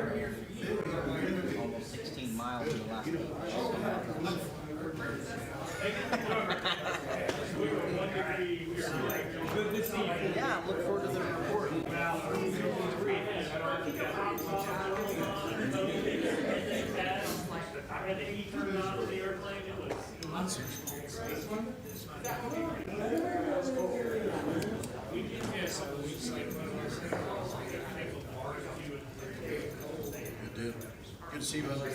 Almost 16 miles in the last week. Yeah, look forward to the report. Good to see you, brother.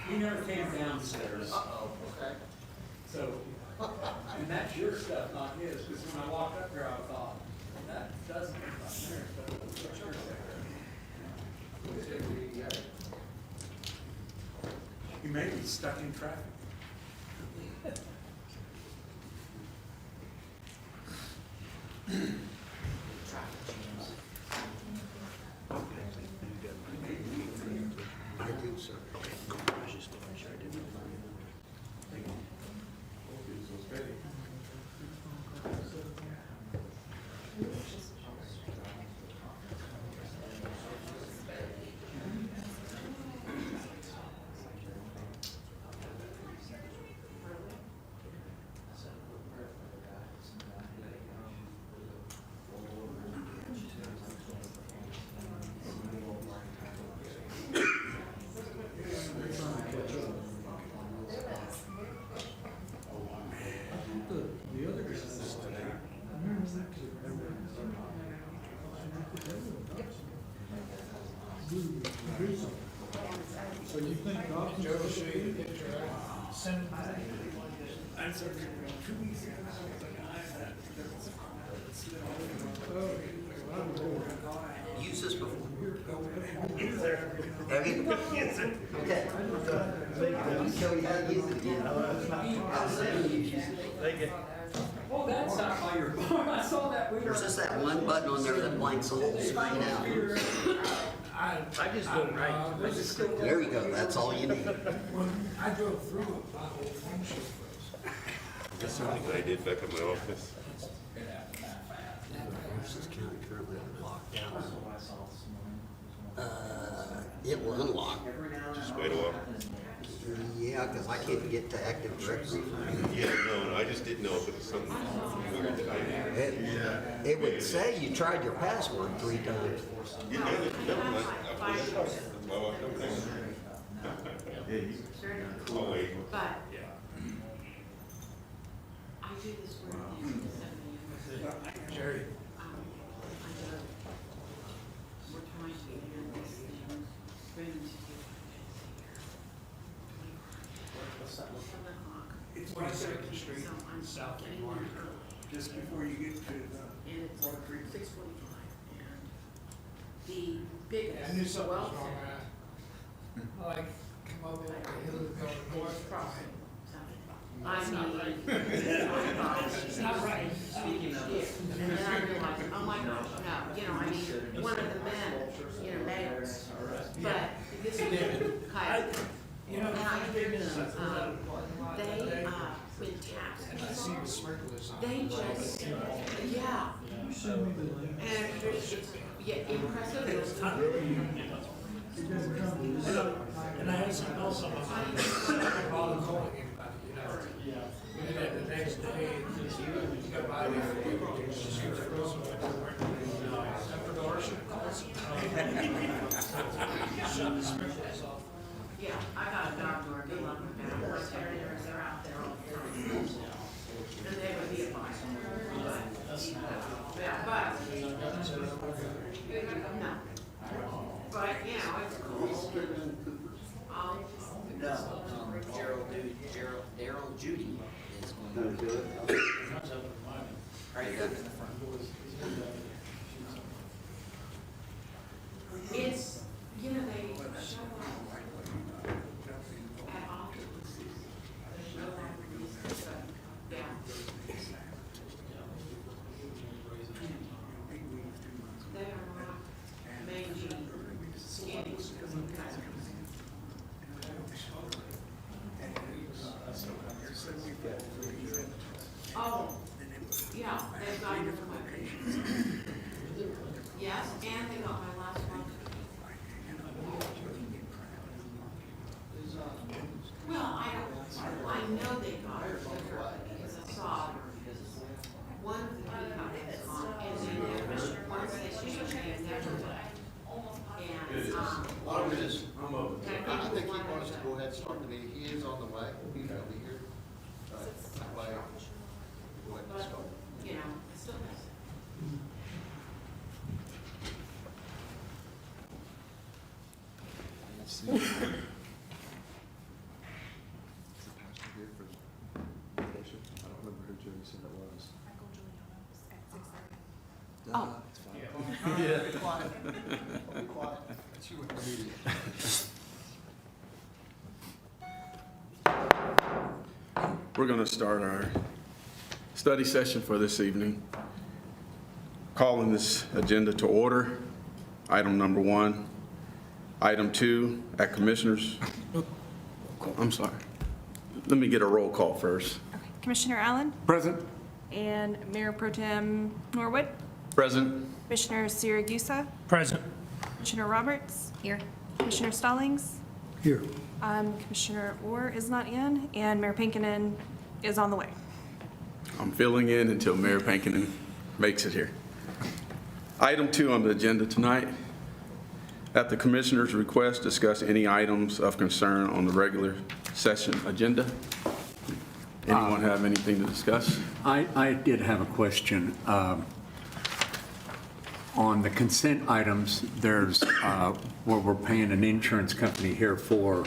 He never came downstairs. Uh-oh, okay. So, and that's your stuff, not his, because when I walked up here, I thought, that doesn't look like theirs, but it's your stuff. You may be stuck in traffic. I do, sir. So you think Dawkins Joe, show you the picture I sent him today? I took 2 weeks ago. Use this before. Have you? Yes, sir. Okay. I'll show you how to use it again. Thank you. Oh, that's not by your bar. I saw that. There's just that one button on there that blanks the whole screen out. I just don't right. There you go, that's all you need. When I drove through it, my whole phone show froze. That's something I did back at my office. This county currently locked down. It will unlock. Just wait a while. Yeah, because I can't get to Active Directory. Yeah, no, I just didn't know if it was something weird that I did. It would say you tried your password 3 times. You know that, no, I forgot. That's why I don't think. Oh, wait. But I do this work in 7 Jerry. we're trying to get this thing ready to do. It's 22nd Street, So I'm south of getting Water, there early. just before you get to And it's Water Creek. 6:45. And the I knew biggest something was wealth wrong. I like come over the hill and go north. crossing. I mean, It's not right. speaking of this, and then I realized, oh my gosh, no, you know, I mean, one of the men, you know, males, but this is Kyle. You know, And I hear them, they, when and I tax, see the sprinklers on. they just, yeah. send me the link? And it's, yeah, impressive. It doesn't come to this. And I had something else on my mind. I bother calling anybody, you know. We did that today. Yeah, I got a dog door, good luck with that, horse terriers, they're out there all the time. And they would be a fine. Yeah, but. No. But, you know, it's cool. Daryl Judy is going to do it. Right up in the front. It's, you know, they show up at offices. They show up, yeah. They are not mangy, skinny. Oh, yeah, they've got your information. Yes, and they got my last one. Well, I know they got it because I saw one of the peacocks on, and then there was once they switched and never went. And, I think he wants to go ahead and start the meeting. He is on the way. He'll be here. That way, go ahead and but, start. you know, it still has. Let's see. Is the pastor here for the worship? I don't remember who Jody said it was. Oh. It's fine. Yeah. Be quiet. Be quiet. It's you with the meeting. We're going to start our study session for this evening. Calling this agenda to order. Item number 1. Item 2, at Commissioners. I'm sorry. Let me get a roll call first. Commissioner Allen Present. and Mayor Pro Tem Norwood, Present. Commissioner Siragusa, Present. Commissioner Roberts. Here. Commissioner Stallings. Here. Commissioner Orr is not in, and Mayor Pinkinen is on the way. I'm filling in until Mayor Pankinen makes it here. Item 2 on the agenda tonight. At the Commissioner's request, discuss any items of concern on the regular session agenda. Anyone have anything to discuss? I did have a question. On the consent items, there's where we're paying an insurance company here for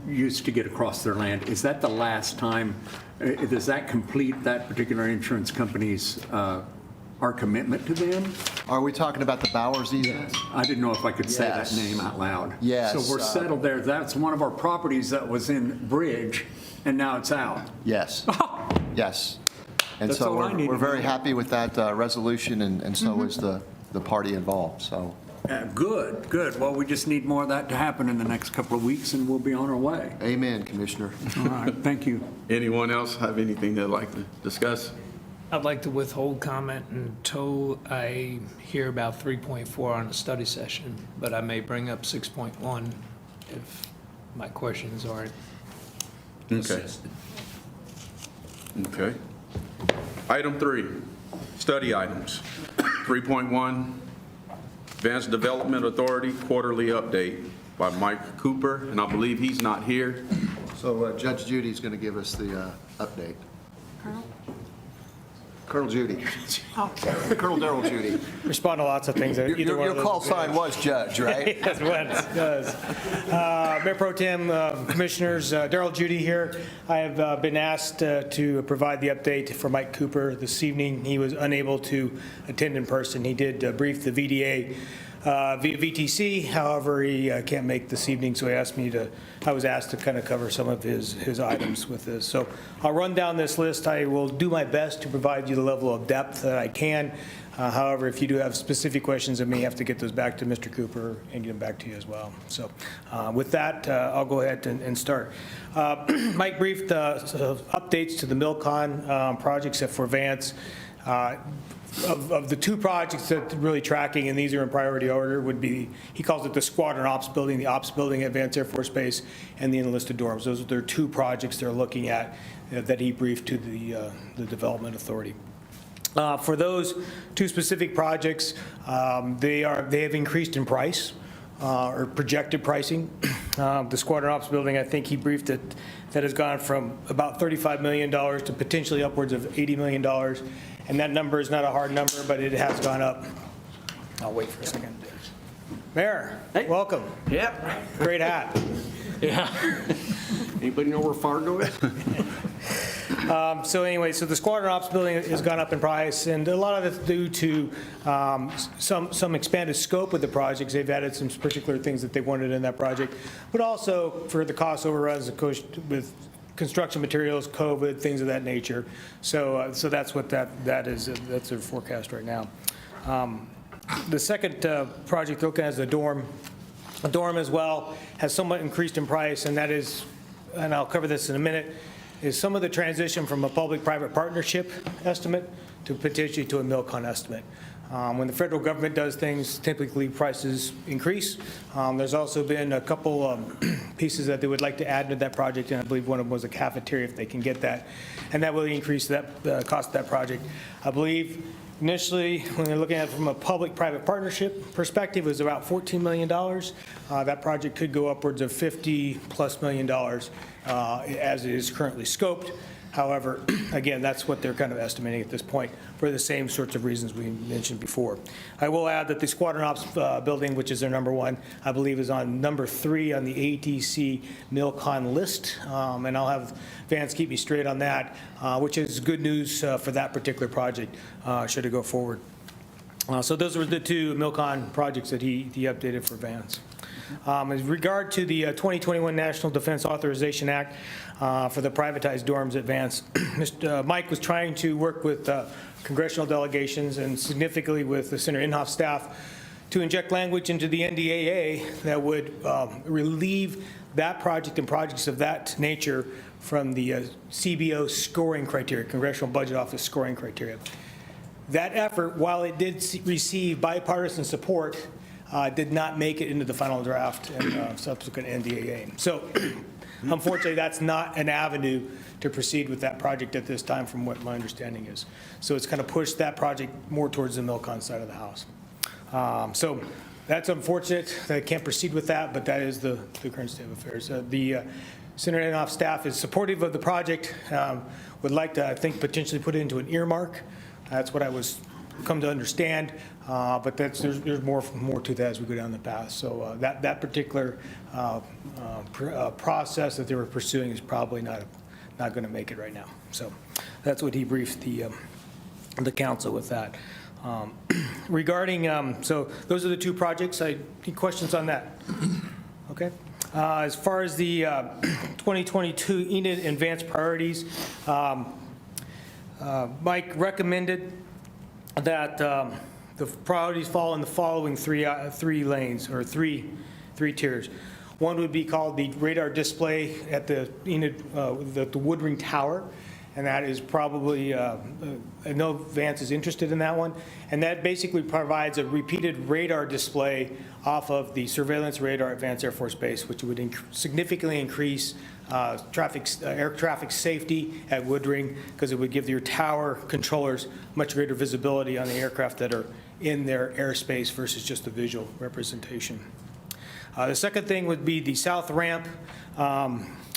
use to get across their land. Is that the last time? Does that complete that particular insurance company's our commitment to them? Are we talking about the Bowers easement? I didn't know if I could say that Yes. name out loud. Yes, So we're settled there. That's one of our properties that was in Bridge, and now it's out. Yes. Yes. And That's so all I need we're to very know. happy with that resolution, and so is the party involved, so. Good, good. Well, we just need more of that to happen in the next couple of weeks, and we'll be on our way. Amen, Commissioner. All right, thank you. Anyone else have anything they'd like to discuss? I'd like to withhold comment until I hear about 3.4 on the study session, but I may bring up 6.1 if my questions aren't Okay. assisted. Okay. Item 3, study items. 3.1, Advanced Development Authority Quarterly Update by Mike Cooper, and I believe he's not here. So Judge Judy's going to give us the update. Colonel Judy. Colonel Daryl Judy. Respond to lots of things. Either one Your of those call is sign was Judge, right? Yes, it does. Mayor Pro Tem, Commissioners, Daryl Judy here. I have been asked to provide the update for Mike Cooper this evening. He was unable to attend in person. He did brief the VDA via VTC. However, he can't make this evening, so I was asked to kind of cover some of his items with this. So I'll run down this list. I will do my best to provide you the level of depth that I can. However, if you do have specific questions, I may have to get those back to Mr. Cooper and get them back to you as well. So with that, I'll go ahead and start. Mike briefed updates to the Milcon projects at Fort Vance. Of the 2 projects that really tracking, and these are in priority order, would be, he calls it the Squadron Ops Building, the Ops Building at Vance Air Force Base, and the enlisted dorms. Those are their 2 projects they're looking at. that he briefed to the Development Authority. For those two specific projects, they have increased in price, or projected pricing. The Squadron Ops building, I think he briefed that has gone from about $35 million to potentially upwards of $80 million. And that number is not a hard number, but it has gone up. I'll wait for a second. Mayor, welcome. Yep. Great hat. Yeah. Anybody know where Fargo is? So anyway, so the Squadron Ops building has gone up in price, and a lot of it's due to some expanded scope of the projects. They've added some particular things that they wanted in that project, but also for the cost overruns of course, with construction materials, COVID, things of that nature. So that's what that is. That's their forecast right now. The second project they're looking at is the dorm. The dorm as well has somewhat increased in price, and that is, and I'll cover this in a minute, is some of the transition from a public-private partnership estimate to potentially to a MILCON estimate. When the federal government does things, typically prices increase. There's also been a couple pieces that they would like to add to that project, and I believe one of them was a cafeteria if they can get that, and that will increase the cost of that project. I believe initially, when they're looking at it from a public-private partnership perspective, it was about $14 million. That project could go upwards of $50+ million as it is currently scoped. However, again, that's what they're kind of estimating at this point for the same sorts of reasons we mentioned before. I will add that the Squadron Ops building, which is their number one, I believe is on number 3 on the ATC MILCON list, and I'll have Vance keep me straight on that, which is good news for that particular project should it go forward. So those were the two MILCON projects that he updated for Vance. In regard to the 2021 National Defense Authorization Act for the privatized dorms at Vance, Mike was trying to work with congressional delegations and significantly with the Senator Inhofe staff to inject language into the NDAA that would relieve that project and projects of that nature from the CBO scoring criteria, Congressional Budget Office scoring criteria. That effort, while it did receive bipartisan support, did not make it into the final draft and subsequent NDAA. So unfortunately, that's not an avenue to proceed with that project at this time from what my understanding is. So it's kind of pushed that project more towards the MILCON side of the house. So that's unfortunate that I can't proceed with that, but that is the current state of affairs. The Senator Inhofe staff is supportive of the project, would like to, I think, potentially put it into an earmark. That's what I was come to understand, but there's more to that as we go down the path. So that particular process that they were pursuing is probably not going to make it right now. So that's what he briefed the council with that. Regarding, so those are the two projects. Any questions on that? Okay. As far as the 2022 Enid and Vance priorities, Mike recommended that the priorities fall in the following three lanes, or three tiers. One would be called the radar display at the Enid, the Woodring Tower, and that is probably, I know Vance is interested in that one, and that basically provides a repeated radar display off of the surveillance radar at Vance Air Force Base, which would significantly increase air traffic safety at Woodring, because it would give your tower controllers much greater visibility on the aircraft that are in their airspace versus just a visual representation. The second thing would be the South Ramp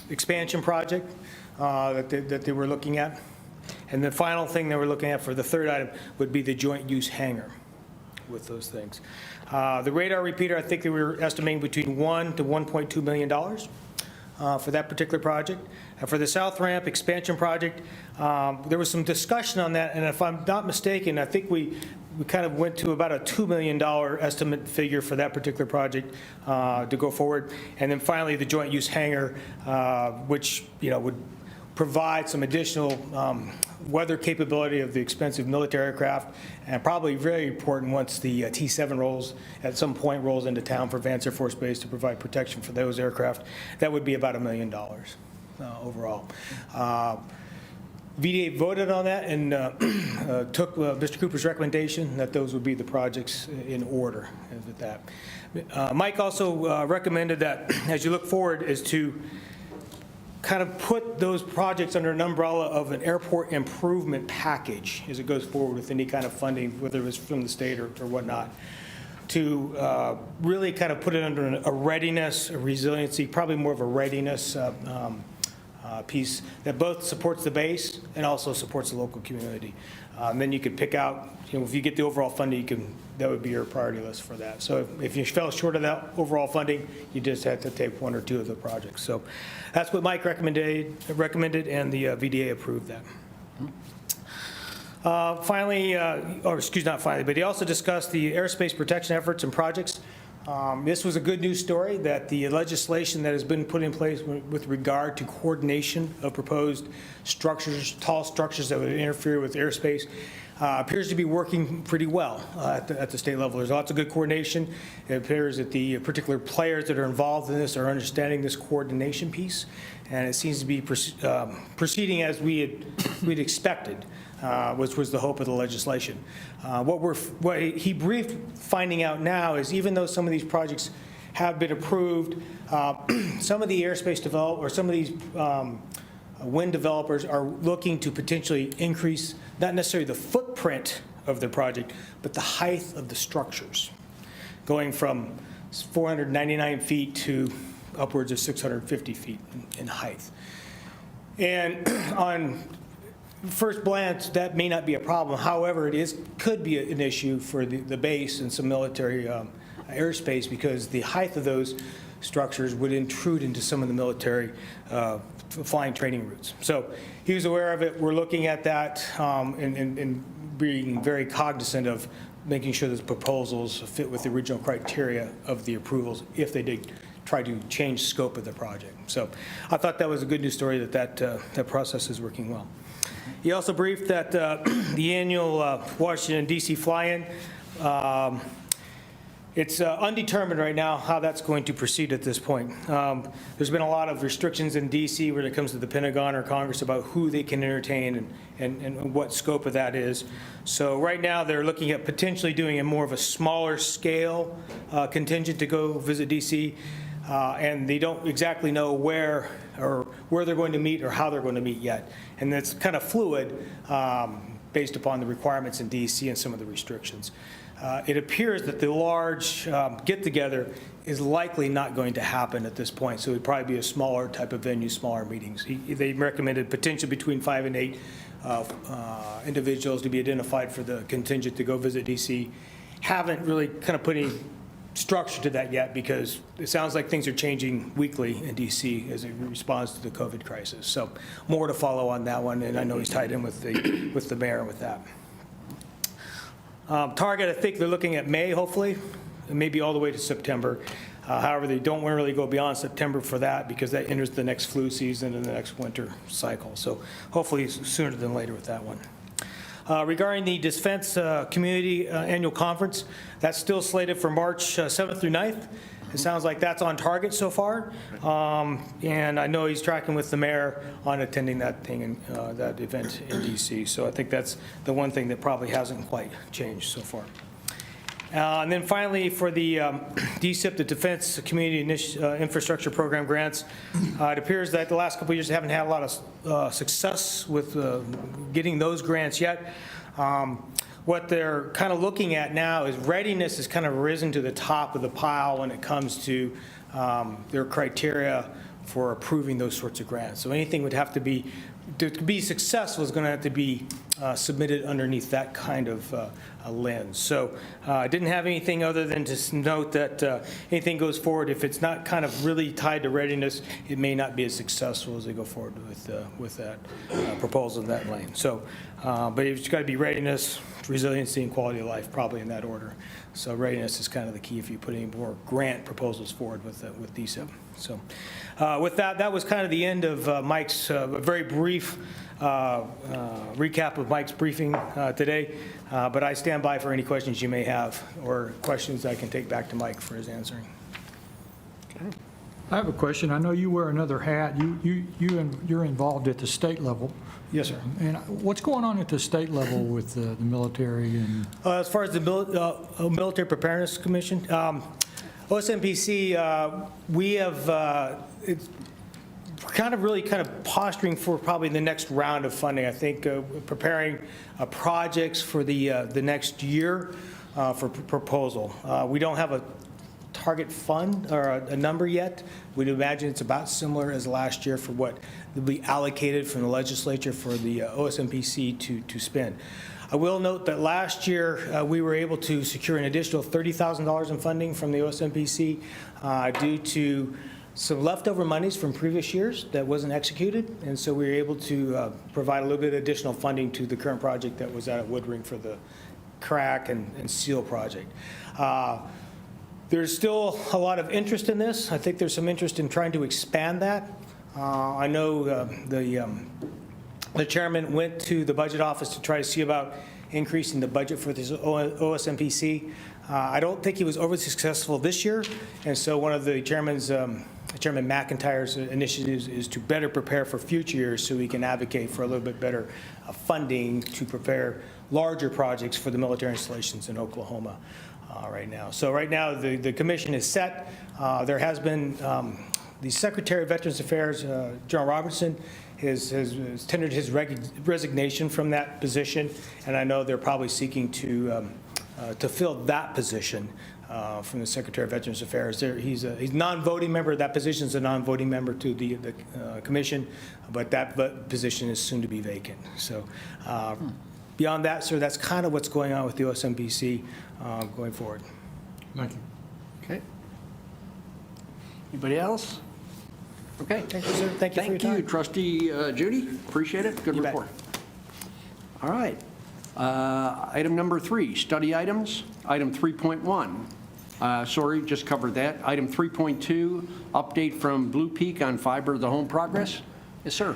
expansion project that they were looking at. And the final thing they were looking at for the third item would be the joint use hangar with those things. The radar repeater, I think they were estimating between $1 to $1.2 million for that particular project. And for the South Ramp expansion project, there was some discussion on that, and if I'm not mistaken, I think we kind of went to about a $2 million estimate figure for that particular project to go forward. And then finally, the joint use hangar, which would provide some additional weather capability of the expensive military aircraft, and probably very important once the T-7 at some point rolls into town for Vance Air Force Base to provide protection for those aircraft. That would be about $1 million overall. VDA voted on that and took Mr. Cooper's recommendation that those would be the projects in order with that. Mike also recommended that as you look forward is to kind of put those projects under an umbrella of an airport improvement package as it goes forward with any kind of funding, whether it was from the state or whatnot, to really kind of put it under a readiness, a resiliency, probably more of a readiness piece that both supports the base and also supports the local community. And then you could pick out, if you get the overall funding, that would be your priority list for that. So if you fell short of that overall funding, you just had to take one or two of the projects. So that's what Mike recommended, and the VDA approved that. Finally, not finally, but he also discussed the airspace protection efforts and projects. This was a good news story that the legislation that has been put in place with regard to coordination of proposed structures, tall structures that would interfere with airspace, appears to be working pretty well at the state level. There's lots of good coordination. It appears that the particular players that are involved in this are understanding this coordination piece, and it seems to be proceeding as we'd expected, which was the hope of the legislation. What he briefed finding out now is even though some of these projects have been approved, some of the airspace or some of these wind developers are looking to potentially increase not necessarily the footprint of the project, but the height of the structures, going from 499 feet to upwards of 650 feet in height. And on first glance, that may not be a problem. However, could be an issue for the base and some military airspace, because the height of those structures would intrude into some of the military flying training routes. So he was aware of it. We're looking at that and being very cognizant of making sure that the proposals fit with the original criteria of the approvals if they did try to change scope of the project. So I thought that was a good news story that process is working well. He also briefed that the annual Washington, D.C. fly-in, it's undetermined right now how that's going to proceed at this point. There's been a lot of restrictions in D.C. when it comes to the Pentagon or Congress about who they can entertain and what scope of that is. So right now they're looking at potentially doing a more of a smaller scale contingent to go visit D.C. And they don't exactly know where they're going to meet or how they're going to meet yet. And it's kind of fluid based upon the requirements in D.C. and some of the restrictions. It appears that the large get-together is likely not going to happen at this point, so it would probably be a smaller type of venue, smaller meetings. They recommended potentially between 5 and 8 individuals to be identified for the contingent to go visit D.C. Haven't really kind of put any structure to that yet, because it sounds like things are changing weekly in D.C. as it responds to the COVID crisis. So more to follow on that one, and I know he's tied in with the mayor with that. Target, I think they're looking at May, hopefully, and maybe all the way to September. However, they don't want to really go beyond September for that, because that enters the next flu season and the next winter cycle. So hopefully sooner than later with that one. Regarding the Defense Community Annual Conference, that's still slated for March 7th through 9th. It sounds like that's on target so far. And I know he's tracking with the mayor on attending that that event in DC. So I think that's the one thing that probably hasn't quite changed so far. And then finally, for the DCIP, the Defense Community Infrastructure Program grants, it appears that the last couple of years haven't had a lot of success with getting those grants yet. What they're kind of looking at now is readiness has kind of risen to the top of the pile when it comes to their criteria for approving those sorts of grants. So anything would have to be successful is going to have to be submitted underneath that kind of a lens. So I didn't have anything other than to note that anything goes forward, if it's not kind of really tied to readiness, it may not be as successful as they go forward with that proposal in that lane. So, but it's got to be readiness, resiliency, and quality of life, probably in that order. So readiness is kind of the key if you put any more grant proposals forward with DCIP. So with that, that was kind of the end of Mike's very brief recap of Mike's briefing today. But I stand by for any questions you may have, or questions I can take back to Mike for his answering. Okay. I have a question. I know you wear another hat. You're involved at the state level. Yes, sir. And what's going on at the state level with the military and? As far as the Military Preparedness Commission, OSMPC, we have kind of posturing for probably the next round of funding. I think preparing projects for the next year for proposal. We don't have a target fund or a number yet. We'd imagine it's about similar as last year for what will be allocated from the legislature for the OSMPC to spend. I will note that last year we were able to secure an additional $30,000 in funding from the OSMPC due to some leftover monies from previous years that wasn't executed, and so we were able to provide a little bit of additional funding to the current project that was out at Woodring for the crack and seal project. There's still a lot of interest in this. I think there's some interest in trying to expand that. I know the chairman went to the budget office to try to see about increasing the budget for this OSMPC. I don't think he was overly successful this year, and so one of the Chairman McIntyre's initiatives is to better prepare for future years so we can advocate for a little bit better funding to prepare larger projects for the military installations in Oklahoma right now. So right now the commission is set. There has been the Secretary of Veterans Affairs, General Robertson, has tendered his resignation from that position, and I know they're probably seeking to fill that position from the Secretary of Veterans Affairs. He's a non-voting member. That position is a non-voting member to the commission, but that position is soon to be vacant. So beyond that, sir, that's kind of what's going on with the OSMPC going forward. Thank you. Okay. Anybody else? Okay. Thank you, sir. Thank you for your time. Thank you, Trustee Judy. Appreciate it. Good report. All right. Item number 3, study items. Item 3.1. Sorry, just covered that. Item 3.2, update from Blue Peak on fiber to the home progress. Yes, sir.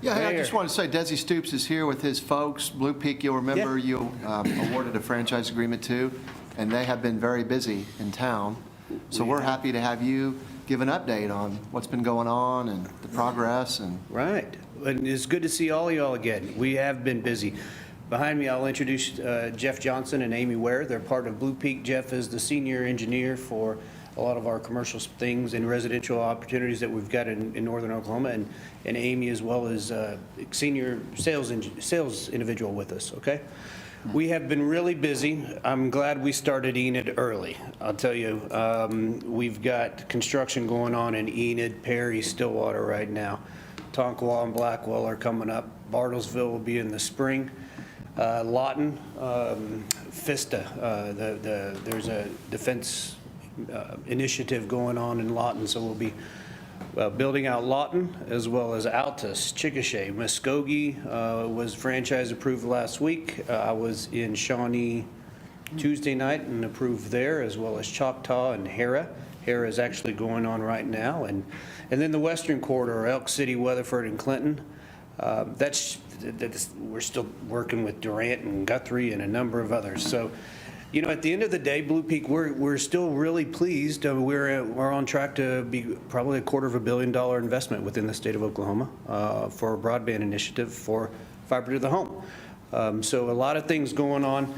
Yeah, hey, I just want to say Desi Stoops is here with his folks. Blue Peak, you'll remember you awarded a franchise agreement to, and they have been very busy in town. So we're happy to have you give an update on what's been going on and the progress. And Right. And it's good to see all y'all again. We have been busy. Behind me, I'll introduce Jeff Johnson and Amy Ware. They're part of Blue Peak. Jeff is the senior engineer for a lot of our commercial things and residential opportunities that we've got in northern Oklahoma, and Amy as well as senior sales individual with us, okay? We have been really busy. I'm glad we started Enid early. I'll tell you, we've got construction going on in Enid, Perry, Stillwater right now. Tonkawa and Blackwell are coming up. Bartlesville will be in the spring. Lawton, FISTA, there's a defense initiative going on in Lawton, so we'll be building out Lawton as well as Altus, Chickasha. Muskogee was franchise approved last week. I was in Shawnee Tuesday night and approved there, as well as Choctaw and Hera. Hera is actually going on right now. And then the Western Corridor, Elk City, Weatherford, and Clinton. We're still working with Durant and Guthrie and a number of others. So, you know, at the end of the day, Blue Peak, we're still really pleased. We're on track to be probably a $250 million investment within the state of Oklahoma for a broadband initiative for fiber to the home. So a lot of things going on.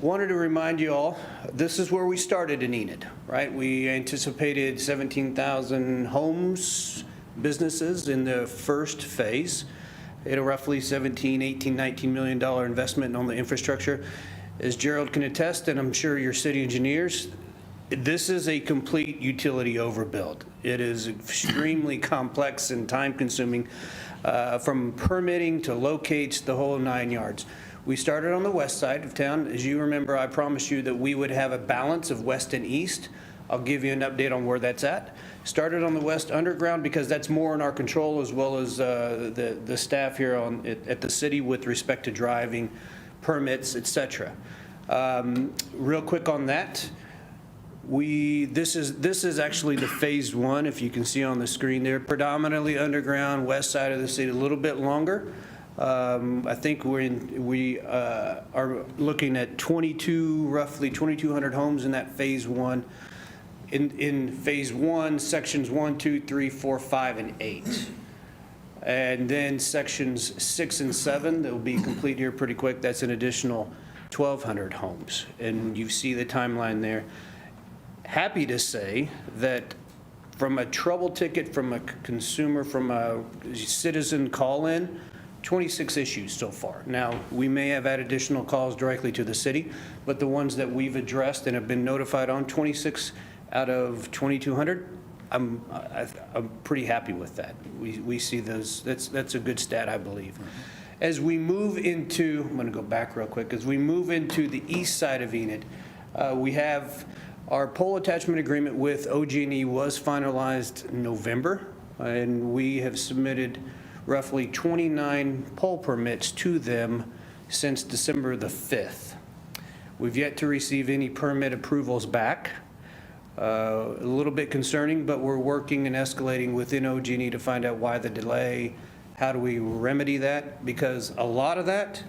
Wanted to remind you all, this is where we started in Enid, right? We anticipated 17,000 homes, businesses in the first phase. At a roughly $17, $18, $19 million investment on the infrastructure. As Gerald can attest, and I'm sure your city engineers, this is a complete utility overbuild. It is extremely complex and time-consuming, from permitting to locates, the whole 9 yards. We started on the west side of town. As you remember, I promised you that we would have a balance of west and east. I'll give you an update on where that's at. Started on the west underground because that's more in our control, as well as the staff here at the city with respect to driving, permits, etc. Real quick on that, this is actually the phase 1, if you can see on the screen there, predominantly underground, west side of the city, a little bit longer. I think we are looking at roughly 2,200 homes in that phase 1. In phase 1, sections 1, 2, 3, 4, 5, and 8. And then sections 6 and 7 that will be complete here pretty quick. That's an additional 1,200 homes. And you see the timeline there. Happy to say that from a trouble ticket, from a consumer, from a citizen call-in, 26 issues so far. Now, we may have had additional calls directly to the city, but the ones that we've addressed and have been notified on, 26 out of 2,200, I'm pretty happy with that. We see those, that's a good stat, I believe. As we move into, I'm going to go back real quick, as we move into the east side of Enid, we have our pole attachment agreement with OG&E was finalized in November, and we have submitted roughly 29 pole permits to them since December the 5th. We've yet to receive any permit approvals back. A little bit concerning, but we're working and escalating within OG&E to find out why the delay. How do we remedy that? Because a lot of that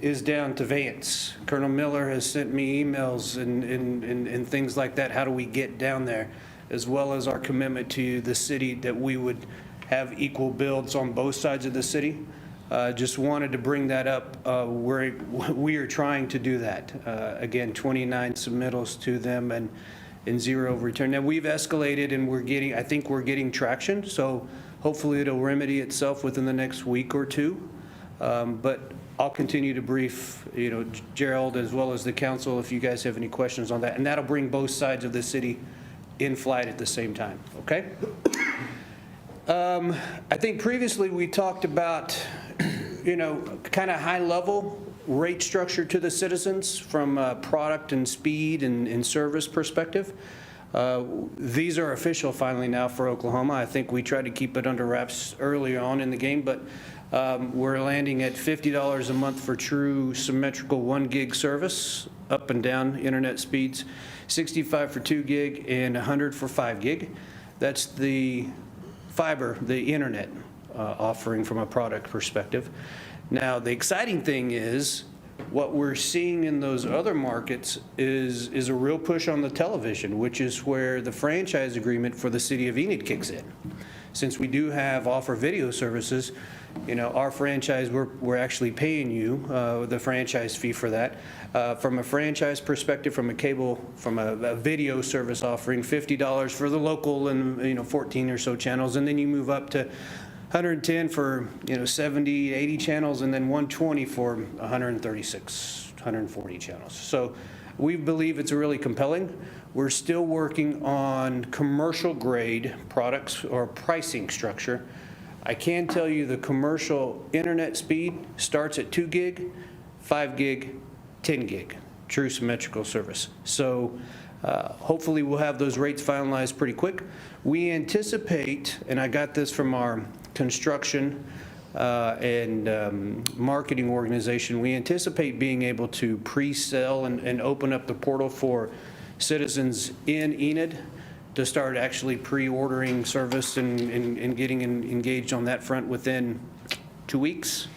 is down to Vance. Colonel Miller has sent me emails and things like that. How do we get down there? As well as our commitment to the city that we would have equal builds on both sides of the city. Just wanted to bring that up. We are trying to do that. Again, 29 submittals to them and 0 return. Now, we've escalated and I think we're getting traction, so hopefully it'll remedy itself within the next week or two. But I'll continue to brief, Gerald as well as the council if you guys have any questions on that. And that'll bring both sides of the city in flight at the same time, okay? I think previously we talked about, kind of high level rate structure to the citizens from a product and speed and service perspective. These are official finally now for Oklahoma. I think we tried to keep it under wraps earlier on in the game, but we're landing at $50 a month for true symmetrical 1 gig service, up and down internet speeds, $65 for 2 gig and $100 for 5 gig. That's the fiber, the internet offering from a product perspective. Now, the exciting thing is what we're seeing in those other markets is a real push on the television, which is where the franchise agreement for the city of Enid kicks in. Since we do offer video services, our franchise, we're actually paying you the franchise fee for that. From a franchise perspective, from a video service offering, $50 for the local and 14 or so channels, and then you move up to 110 for 70, 80 channels, and then 120 for 136, 140 channels. So we believe it's really compelling. We're still working on commercial grade products or pricing structure. I can tell you the commercial internet speed starts at 2 gig, 5 gig, 10 gig, true symmetrical service. So hopefully we'll have those rates finalized pretty quick. We anticipate, and I got this from our construction and marketing organization, we anticipate being able to pre-sell and open up the portal for citizens in Enid to start actually pre-ordering service and getting engaged on that front within 2 weeks.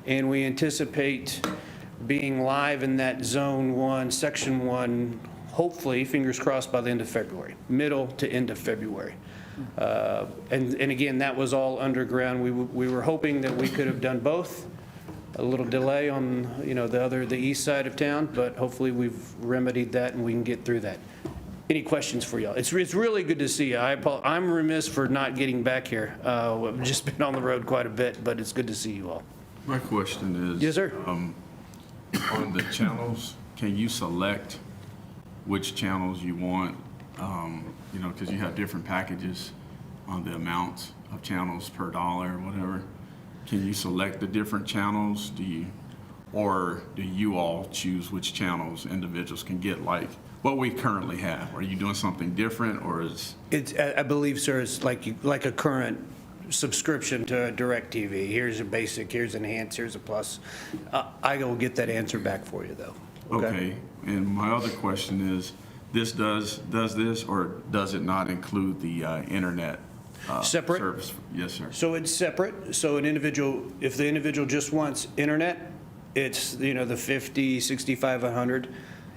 And we anticipate being live in that Zone 1, Section 1, hopefully, fingers crossed, by the end of February, middle to end of February. And again, that was all underground. We were hoping that we could have done both. A little delay on the east side of town, but hopefully we've remedied that and we can get through that. Any questions for y'all? It's really good to see you. I'm remiss for not getting back here. I've just been on the road quite a bit, but it's good to see you all. My question is. Yes, sir. On the channels, can you select which channels you want? Because you have different packages on the amounts of channels per dollar or whatever. Can you select the different channels? Or do you all choose which channels individuals can get, like what we currently have? Are you doing something different, or is? I believe, sir, it's like a current subscription to DirecTV. Here's a basic, here's enhanced, here's a plus. I will get that answer back for you, though. Okay. And my other question is, this does this, or does it not include the internet separate service? Yes, sir. So it's separate. So if the individual just wants internet, it's the 50, 65, 100.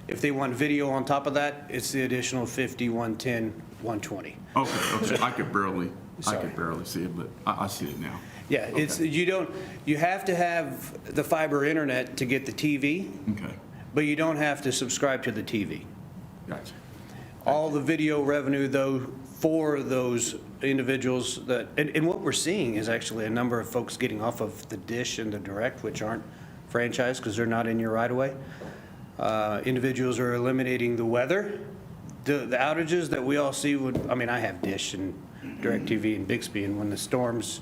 If they want video on top of that, it's the additional 50, 110, 120. Okay. I could barely see it, but I see it now. Yeah, okay. You have to have the fiber internet to get the TV. Okay. But you don't have to subscribe to the TV. Gotcha. All the video revenue, though, for those individuals that, and what we're seeing is actually a number of folks getting off of the Dish and the Direct, which aren't franchised because they're not in your right-of-way. Individuals are eliminating the weather, the outages that we all see I mean, I have Dish and DirecTV and Bixby, and when the storms,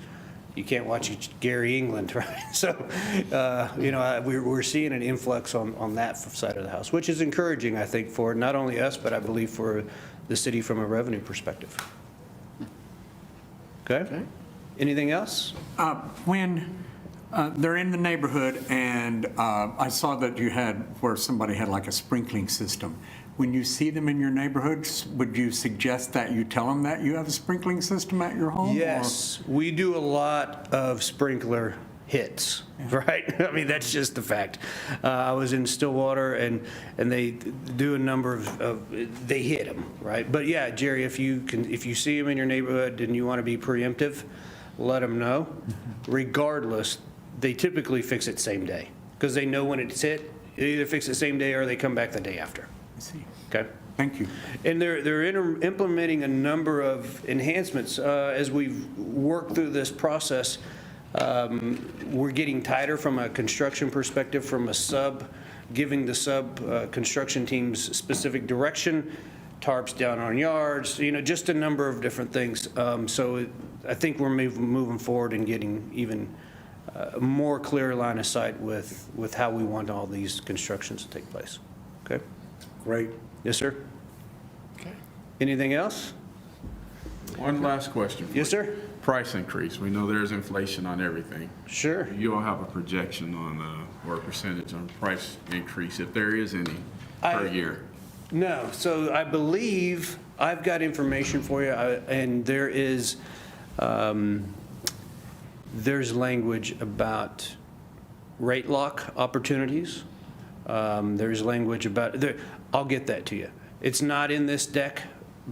you can't watch Gary England, right? So, we're seeing an influx on that side of the house, which is encouraging, I think, for not only us, but I believe for the city from a revenue perspective. Okay? Anything else? When they're in the neighborhood, and I saw that you had, where somebody had like a sprinkling system. When you see them in your neighborhoods, would you suggest that you tell them that you have a sprinkling system at your home? Yes, we do a lot of sprinkler hits, right? I mean, that's just the fact. I was in Stillwater, and they do a number of they hit them, right? But yeah, Jerry, if you see them in your neighborhood and you want to be preemptive, let them know. Regardless, they typically fix it same day because they know when it's hit. They either fix it same day or they come back the day after. I see. Okay? Thank you. And they're implementing a number of enhancements. As we've worked through this process, we're getting tighter from a construction perspective, from a giving the construction teams specific direction, tarps down on yards, just a number of different things. So I think we're moving forward and getting even more clear line of sight with how we want all these constructions to take place. Okay? Great. Yes, sir. Okay. Anything else? One last question. Yes, sir. Price increase. We know there's inflation on everything. Sure. Do you all have a projection on, or a percentage on price increase, if there is any, per year? No. So I believe I've got information for you, and there's language about rate lock opportunities. There's language about, I'll get that to you. It's not in this deck,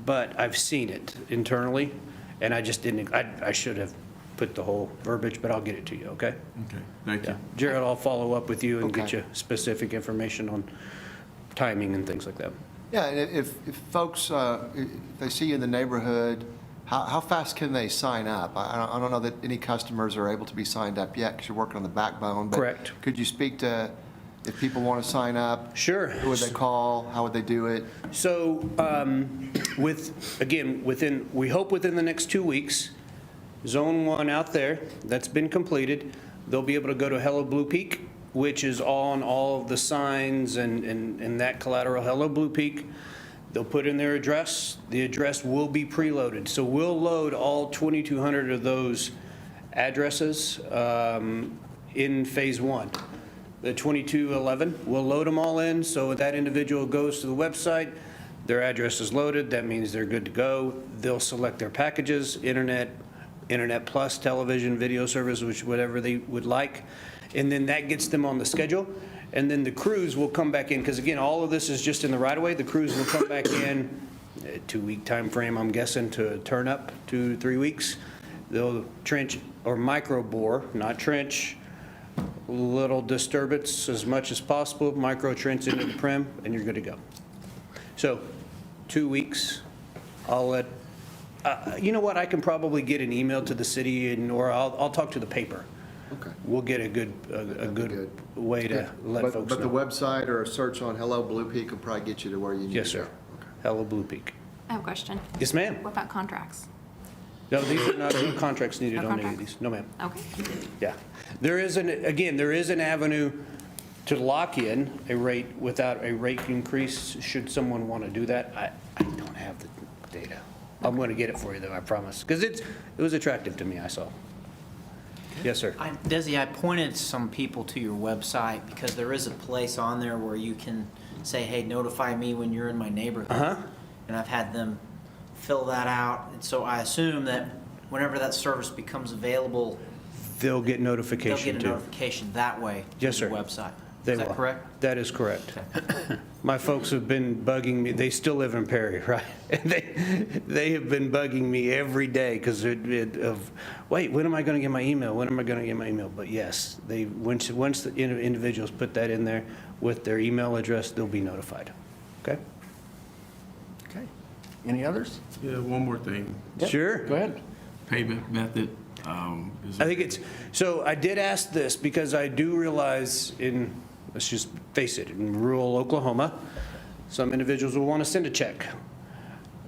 but I've seen it internally, and I just didn't, I should have put the whole verbiage, but I'll get it to you, okay? Okay, thank you. Jared, I'll follow up with you and get Okay. you specific information on timing and things like that. Yeah, and if folks, if they see you in the neighborhood, how fast can they sign up? I don't know that any customers are able to be signed up yet because you're working on the backbone. But Correct. could you speak to if people want to sign up? Sure. Who would they call? How would they do it? So, we hope within the next 2 weeks, Zone 1 out there, that's been completed, they'll be able to go to Hello Blue Peak, which is on all of the signs and that collateral, Hello Blue Peak. They'll put in their address. The address will be preloaded. So we'll load all 2,200 of those addresses in phase 1. The 2211, we'll load them all in, so if that individual goes to the website, their address is loaded, that means they're good to go. They'll select their packages, internet plus, television, video service, whatever they would like, and then that gets them on the schedule. And then the crews will come back in, because again, all of this is just in the right-of-way. The crews will come back in, a 2-week time frame, I'm guessing, to turn up, 2 to 3 weeks. They'll trench or micro bore, not trench, little disturbance as much as possible, micro trench into the prim, and you're good to go. So 2 weeks, I'll let, you know what, I can probably get an email to the city, or I'll talk to the paper. Okay. We'll get a good way to let folks know. But the website or a search on Hello Blue Peak will probably get you to where you need to go. Yes, sir. Hello Blue Peak. I have a question. Yes, ma'am. What about contracts? No, these are not, no contracts needed No on any of contracts? these. No, ma'am. Okay. Yeah. There is an avenue to lock in a rate without a rate increase, should someone want to do that. I don't have the data. I'm going to get it for you, though, I promise. Because it was attractive to me, I saw. Yes, sir. Desi, I pointed some people to your website because there is a place on there where you can say, hey, notify me when you're in my neighborhood. Uh-huh. And I've had them fill that out. And so I assume that whenever that service becomes available, They'll get they'll notification, get a too. notification that way Yes, to sir. the website. They Is that will. correct? That is correct. My folks have been bugging me. They still live in Perry, right? And they have been bugging me every day because wait, when am I going to get my email? When am I going to get my email? But yes, once the individuals put that in there with their email address, they'll be notified. Okay? Okay. Any others? Yeah, one more thing. Sure. Go ahead. Payment method. I think it's, so I did ask this because I do realize let's just face it, in rural Oklahoma, some individuals will want to send a check.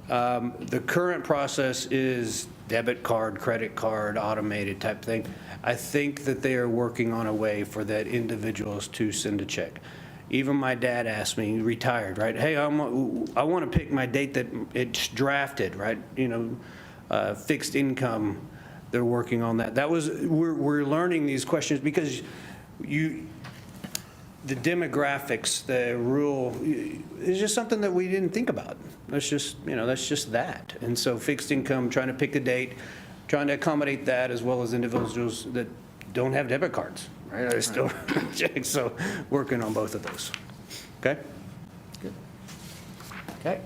The current process is debit card, credit card, automated type thing. I think that they are working on a way for that individuals to send a check. Even my dad asked me, retired, right? Hey, I want to pick my date that it's drafted, right? Fixed income. They're working on that. We're learning these questions because the demographics, the rural, is just something that we didn't think about. That's just that. And so fixed income, trying to pick a date, trying to accommodate that as well as individuals that don't have debit cards, right? I still check, so working on both of those. Okay? Good. Okay.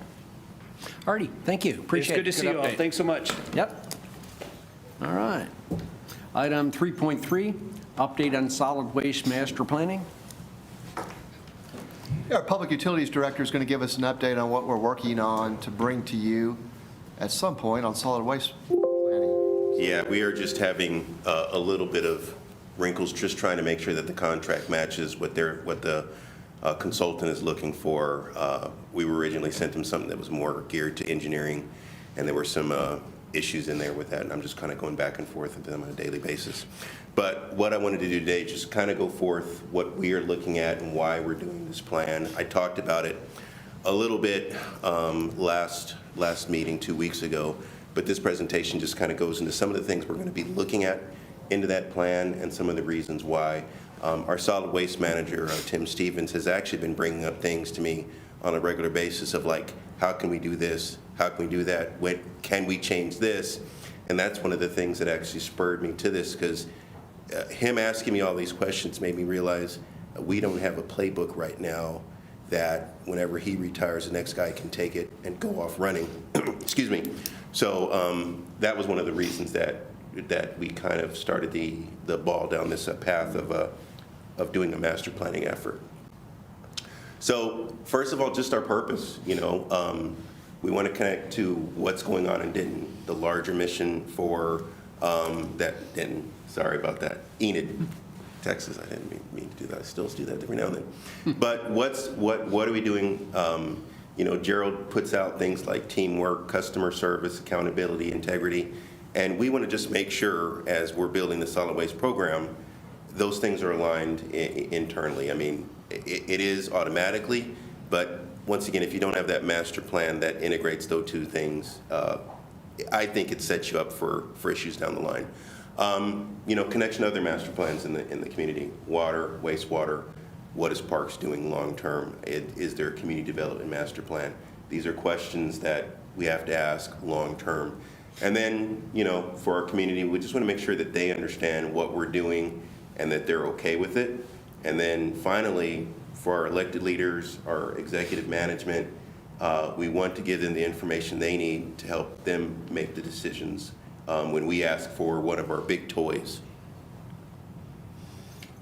Alrighty, thank you. Appreciate it. It's good to see you all. update. Thanks so much. Yep. All right. Item 3.3, update on solid waste master planning. Yeah, our Public Utilities Director is going to give us an update on what we're working on to bring to you at some point on solid waste planning. Yeah, we are just having a little bit of wrinkles, just trying to make sure that the contract matches what the consultant is looking for. We were originally sent them something that was more geared to engineering, and there were some issues in there with that, and I'm just kind of going back and forth with them on a daily basis. But what I wanted to do today, just kind of go forth what we are looking at and why we're doing this plan. I talked about it a little bit last meeting 2 weeks ago, but this presentation just kind of goes into some of the things we're going to be looking at into that plan and some of the reasons why. Our solid waste manager, Tim Stevens, has actually been bringing up things to me on a regular basis of like, how can we do this? How can we do that? When can we change this? And that's one of the things that actually spurred me to this, because him asking me all these questions made me realize we don't have a playbook right now that whenever he retires, the next guy can take it and go off running. Excuse me. So that was one of the reasons that we kind of started the ball down this path of doing a master planning effort. So first of all, just our purpose, we want to connect to what's going on in Denton, the larger mission for sorry about that, Enid, Texas. I didn't mean to do that. I still do that every now and then. But what are we doing? Gerald puts out things like teamwork, customer service, accountability, integrity, and we want to just make sure as we're building the solid waste program, those things are aligned internally. I mean, it is automatically, but once again, if you don't have that master plan that integrates those two things, I think it sets you up for issues down the line. Connection to other master plans in the community, water, wastewater, what is Parks doing long term? Is there a community development master plan? These are questions that we have to ask long term. And then, for our community, we just want to make sure that they understand what we're doing and that they're okay with it. And then finally, for our elected leaders, our executive management, we want to give them the information they need to help them make the decisions when we ask for one of our big toys.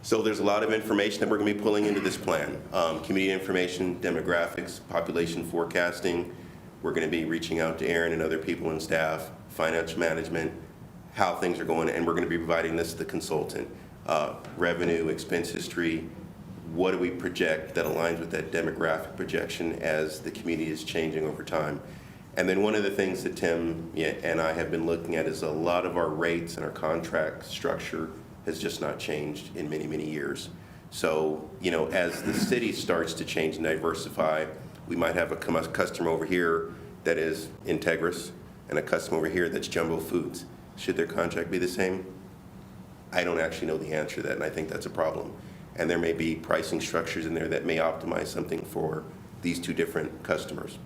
So there's a lot of information that we're going to be pulling into this plan. Community information, demographics, population forecasting. We're going to be reaching out to Aaron and other people and staff, financial management, how things are going, and we're going to be providing this to the consultant. Revenue, expense history, what do we project that aligns with that demographic projection as the community is changing over time. And then one of the things that Tim and I have been looking at is a lot of our rates and our contract structure has just not changed in many, many years. So, as the city starts to change and diversify, we might have a customer over here that is Integris and a customer over here that's Jumbo Foods. Should their contract be the same? I don't actually know the answer to that, and I think that's a problem. And there may be pricing structures in there that may optimize something for these two different customers.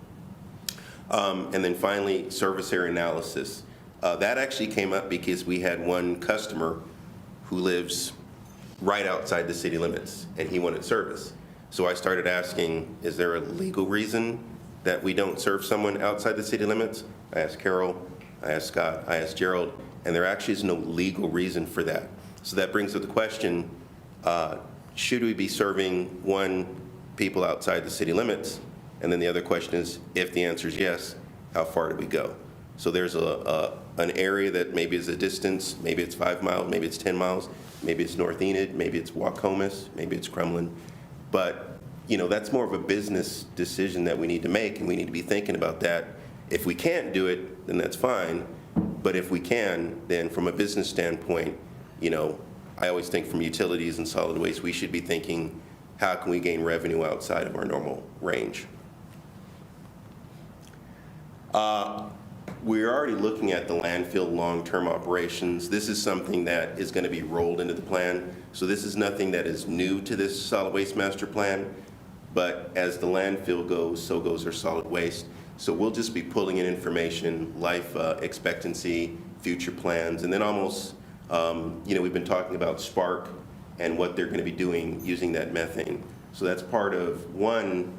And then finally, service area analysis. That actually came up because we had one customer who lives right outside the city limits, and he wanted service. So I started asking, is there a legal reason that we don't serve someone outside the city limits? I asked Carol, I asked Scott, I asked Gerald, and there actually is no legal reason for that. So that brings up the question, should we be serving one people outside the city limits? And then the other question is, if the answer is yes, how far do we go? So there's an area that maybe is a distance, maybe it's 5 miles, maybe it's 10 miles, maybe it's North Enid, maybe it's Waukomis, maybe it's Kremlin. But, you know, that's more of a business decision that we need to make, and we need to be thinking about that. If we can't do it, then that's fine. But if we can, then from a business standpoint, you know, I always think from utilities and solid waste, we should be thinking, how can we gain revenue outside of our normal range? We're already looking at the landfill long-term operations. This is something that is going to be rolled into the plan. So this is nothing that is new to this solid waste master plan, but as the landfill goes, so goes our solid waste. So we'll just be pulling in information, life expectancy, future plans, and then almost, you know, we've been talking about Spark and what they're going to be doing using that methane. So that's part of, one,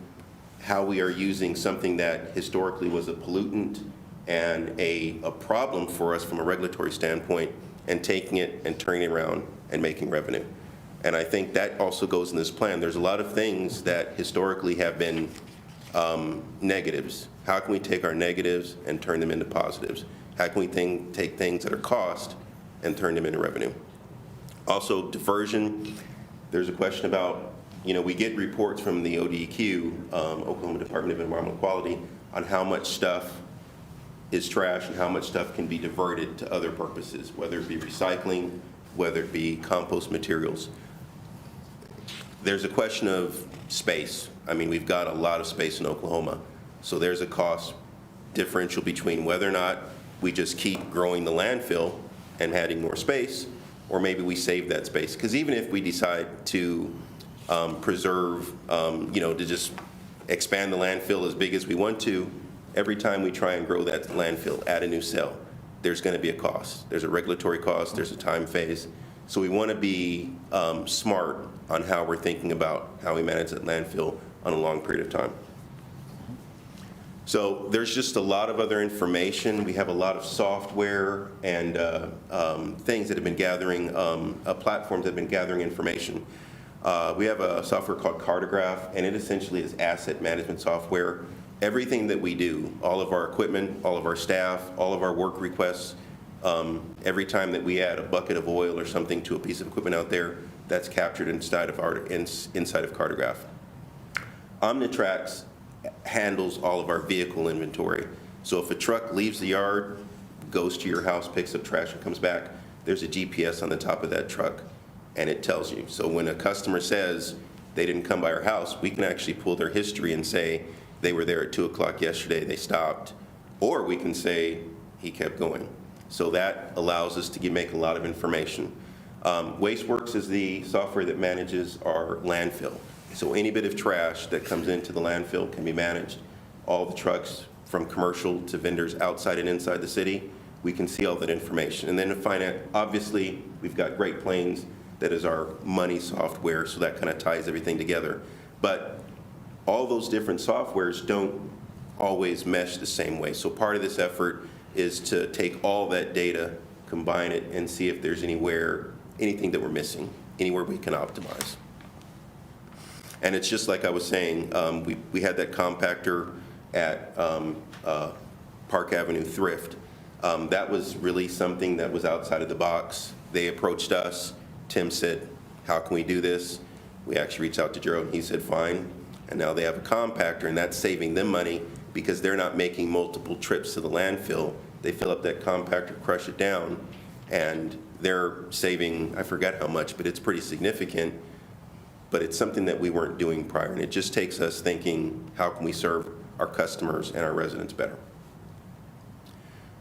how we are using something that historically was a pollutant and a problem for us from a regulatory standpoint, and taking it and turning it around and making revenue. And I think that also goes in this plan. There's a lot of things that historically have been negatives. How can we take our negatives and turn them into positives? How can we take things that are cost and turn them into revenue? Also, diversion. There's a question about, you know, we get reports from the ODEQ, Oklahoma Department of Environmental Quality, on how much stuff is trash and how much stuff can be diverted to other purposes, whether it be recycling, whether it be compost materials. There's a question of space. I mean, we've got a lot of space in Oklahoma, so there's a cost differential between whether or not we just keep growing the landfill and adding more space, or maybe we save that space. Because even if we decide to preserve, you know, to just expand the landfill as big as we want to, every time we try and grow that landfill, add a new cell, there's going to be a cost. There's a regulatory cost, there's a time phase. So we want to be smart on how we're thinking about how we manage that landfill on a long period of time. So there's just a lot of other information. We have a lot of software and things that have been gathering, platforms that have been gathering information. We have a software called Cartograph, and it essentially is asset management software. Everything that we do, all of our equipment, all of our staff, all of our work requests, every time that we add a bucket of oil or something to a piece of equipment out there, that's captured inside of Cartograph. Omnitrax handles all of our vehicle inventory. So if a truck leaves the yard, goes to your house, picks up trash and comes back, there's a GPS on the top of that truck, and it tells you. So when a customer says they didn't come by our house, we can actually pull their history and say they were there at 2 o'clock yesterday, they stopped, or we can say he kept going. So that allows us to make a lot of information. WasteWorks is the software that manages our landfill. So any bit of trash that comes into the landfill can be managed. All the trucks from commercial to vendors outside and inside the city, we can see all that information. And then to find out, obviously, we've got Great Plains that is our money software, so that kind of ties everything together. But all those different softwares don't always mesh the same way. So part of this effort is to take all that data, combine it, and see if there's anything that we're missing, anywhere we can optimize. And it's just like I was saying, we had that compactor at Park Avenue Thrift. That was really something that was outside of the box. They approached us. Tim said, how can we do this? We actually reached out to Gerald, and he said, fine. And now they have a compactor, and that's saving them money because they're not making multiple trips to the landfill. They fill up that compactor, crush it down, and they're saving, I forgot how much, but it's pretty significant. But it's something that we weren't doing prior, and it just takes us thinking, how can we serve our customers and our residents better?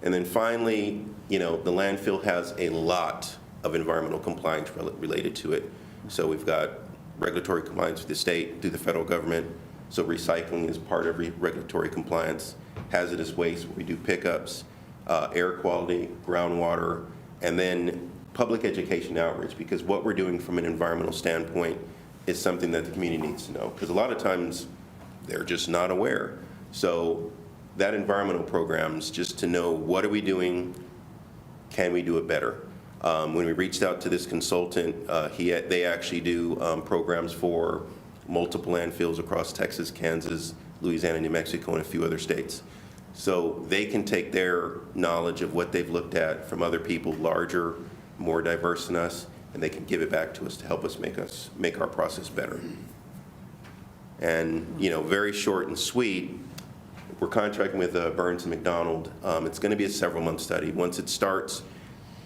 And then finally, you know, the landfill has a lot of environmental compliance related to it. So we've got regulatory compliance with the state, through the federal government. So recycling is part of regulatory compliance. Hazardous waste, where we do pickups, air quality, groundwater, and then public education outreach, because what we're doing from an environmental standpoint is something that the community needs to know, because a lot of times they're just not aware. So that environmental programs, just to know what are we doing, can we do it better? When we reached out to this consultant, they actually do programs for multiple landfills across Texas, Kansas, Louisiana, New Mexico, and a few other states. So they can take their knowledge of what they've looked at from other people, larger, more diverse than us, and they can give it back to us to help us make our process better. And, very short and sweet, we're contracting with Burns & McDonald. It's going to be a several-month study. Once it starts,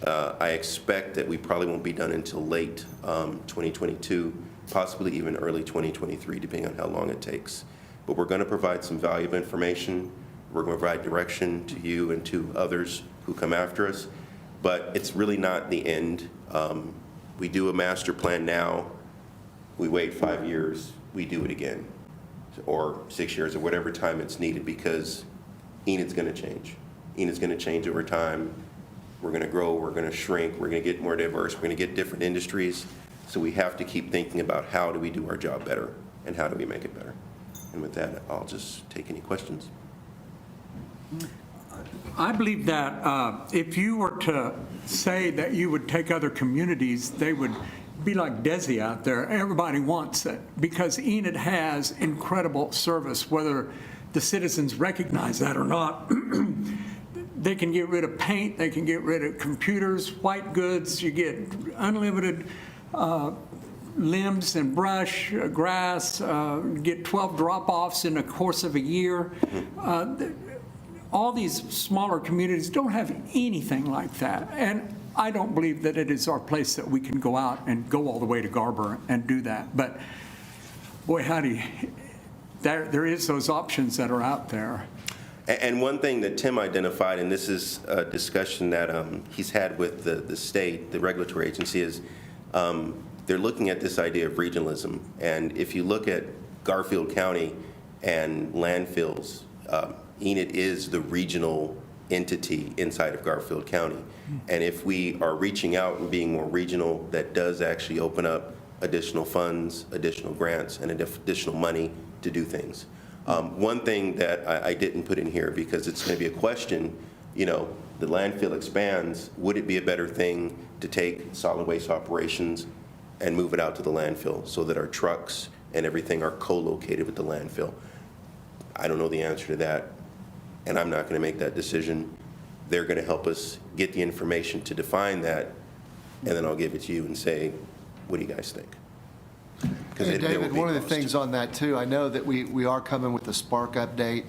I expect that we probably won't be done until late 2022, possibly even early 2023, depending on how long it takes. But we're going to provide some valuable information. We're going to provide direction to you and to others who come after us. But it's really not the end. We do a master plan now. We wait 5 years. We do it again, or 6 years, or whatever time it's needed, because Enid's going to change. Enid's going to change over time. We're going to grow. We're going to shrink. We're going to get more diverse. We're going to get different industries. So we have to keep thinking about how do we do our job better and how do we make it better. And with that, I'll just take any questions. I believe that if you were to say that you would take other communities, they would be like Desi out there. Everybody wants it because Enid has incredible service, whether the citizens recognize that or not. They can get rid of paint, they can get rid of computers, white goods, you get unlimited limbs and brush, grass, get 12 drop-offs in the course of a year. All these smaller communities don't have anything like that. And I don't believe that it is our place that we can go out and go all the way to Garber and do that. But boy, howdy, there is those options that are out there. And one thing that Tim identified, and this is a discussion that he's had with the state, the regulatory agency, is they're looking at this idea of regionalism. And if you look at Garfield County and landfills, Enid is the regional entity inside of Garfield County. And if we are reaching out and being more regional, that does actually open up additional funds, additional grants, and additional money to do things. One thing that I didn't put in here, because it's maybe a question, the landfill expands, would it be a better thing to take solid waste operations and move it out to the landfill so that our trucks and everything are co-located with the landfill? I don't know the answer to that, and I'm not going to make that decision. They're going to help us get the information to define that, and then I'll give it to you and say, what do you guys think? Hey, David, one of the things on that, too, I know that we are coming with the Spark update.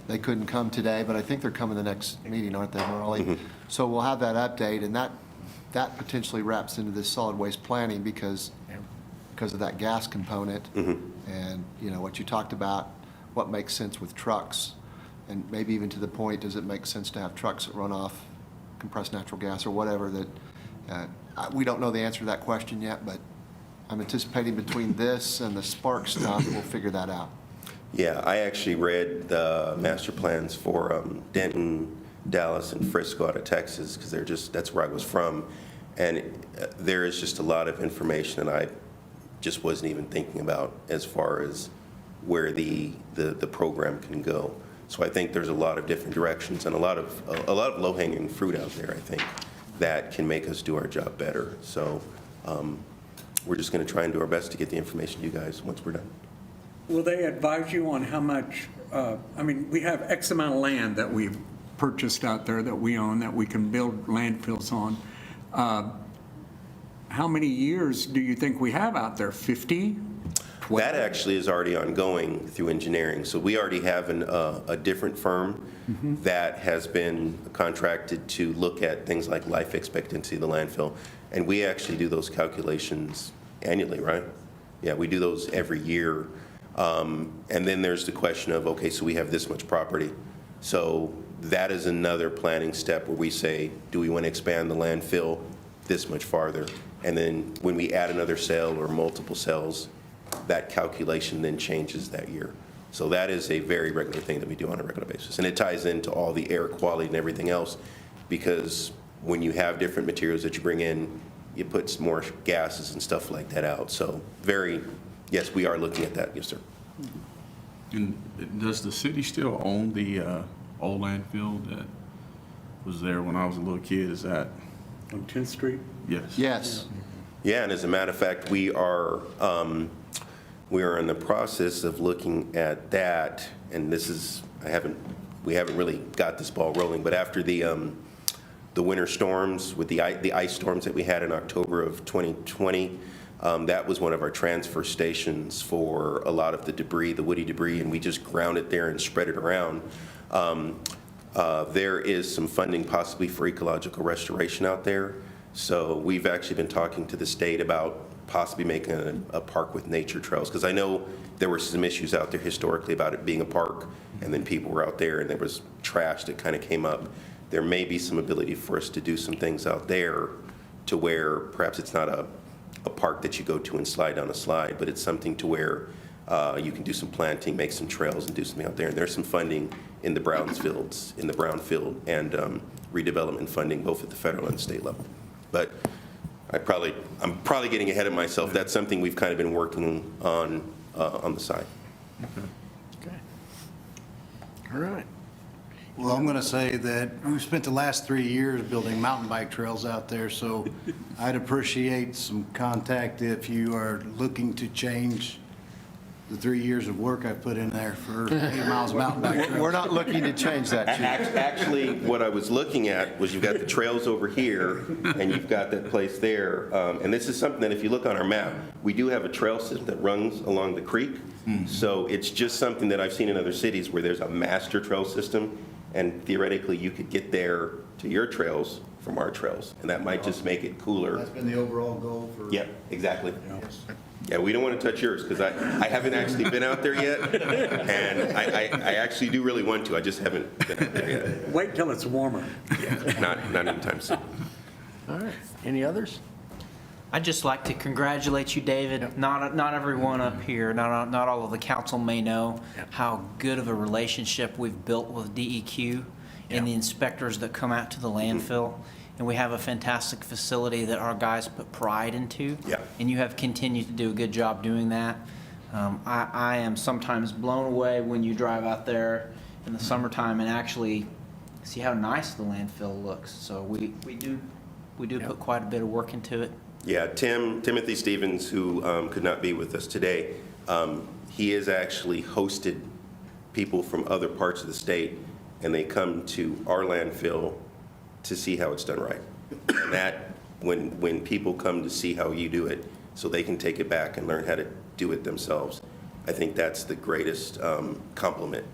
They couldn't come today, but I think they're coming the next meeting, aren't they, Marley? Mm-hmm. So we'll have that update, and that potentially wraps into this solid waste planning because of that gas component. Mm-hmm. And, what you talked about, what makes sense with trucks, and maybe even to the point, does it make sense to have trucks that run off compressed natural gas or whatever that, we don't know the answer to that question yet, but I'm anticipating between this and the Spark stuff, we'll figure that out. Yeah, I actually read the master plans for Denton, Dallas, and Frisco out of Texas, because that's where I was from. And there is just a lot of information that I just wasn't even thinking about as far as where the program can go. So I think there's a lot of different directions and a lot of low-hanging fruit out there, I think, that can make us do our job better. So we're just going to try and do our best to get the information to you guys once we're done. Will they advise you on how much, we have X amount of land that we've purchased out there that we own, that we can build landfills on. How many years do you think we have out there? 50? 12? That actually is already ongoing through engineering. So we already have a different firm that has been contracted to look at things like life expectancy of the landfill. And we actually do those calculations annually, right? Yeah, we do those every year. And then there's the question of, okay, so we have this much property. So that is another planning step where we say, do we want to expand the landfill this much farther? And then when we add another cell or multiple cells, that calculation then changes that year. So that is a very regular thing that we do on a regular basis. And it ties into all the air quality and everything else, because when you have different materials that you bring in, you put some more gases and stuff like that out. So yes, we are looking at that, yes, sir. And does the city still own the old landfill that was there when I was a little kid? Is that On 10th Street? Yes. Yes. Yeah, and as a matter of fact, we are in the process of looking at that, and I haven't we haven't really got this ball rolling. But after the winter storms, with the ice storms that we had in October of 2020, that was one of our transfer stations for a lot of the debris, the woody debris, and we just ground it there and spread it around. There is some funding possibly for ecological restoration out there. So we've actually been talking to the state about possibly making a park with nature trails, because I know there were some issues out there historically about it being a park, and then people were out there and there was trash that kind of came up. There may be some ability for us to do some things out there to where perhaps it's not a park that you go to and slide down a slide, but it's something to where you can do some planting, make some trails, and do something out there. And there's some funding in the brownfield and redevelopment funding both at the federal and state level. But I'm probably getting ahead of myself. That's something we've kind of been working on the side. Okay. All right. Well, I'm going to say that we've spent the last 3 years building mountain bike trails out there, so I'd appreciate some contact if you are looking to change the 3 years of work I put in there for 8 miles of mountain bike trails. We're not looking to change that, Chief. Actually, what I was looking at was you've got the trails over here, and you've got that place there. And this is something that if you look on our map, we do have a trail system that runs along the creek. So it's just something that I've seen in other cities where there's a master trail system, and theoretically you could get there to your trails from our trails, and that might just make it cooler. That's been the overall goal for... Yeah, exactly. Yes. Yeah, we don't want to touch yours, because I haven't actually been out there yet, and I actually do really want to. I just haven't been out there yet. Wait till it's warmer. Yeah, not anytime soon. All right. Any others? I'd just like to congratulate you, David. Not everyone up here, not all of the council may know how good of a relationship we've built with DEQ and the inspectors that come out to the landfill. And we have a fantastic facility that our guys put pride into. Yeah. And you have continued to do a good job doing that. I am sometimes blown away when you drive out there in the summertime and actually see how nice the landfill looks. So we do put quite a bit of work into it. Yeah, Timothy Stevens, who could not be with us today, he has actually hosted people from other parts of the state, and they come to our landfill to see how it's done right. And that, when people come to see how you do it, so they can take it back and learn how to do it themselves, I think that's the greatest compliment.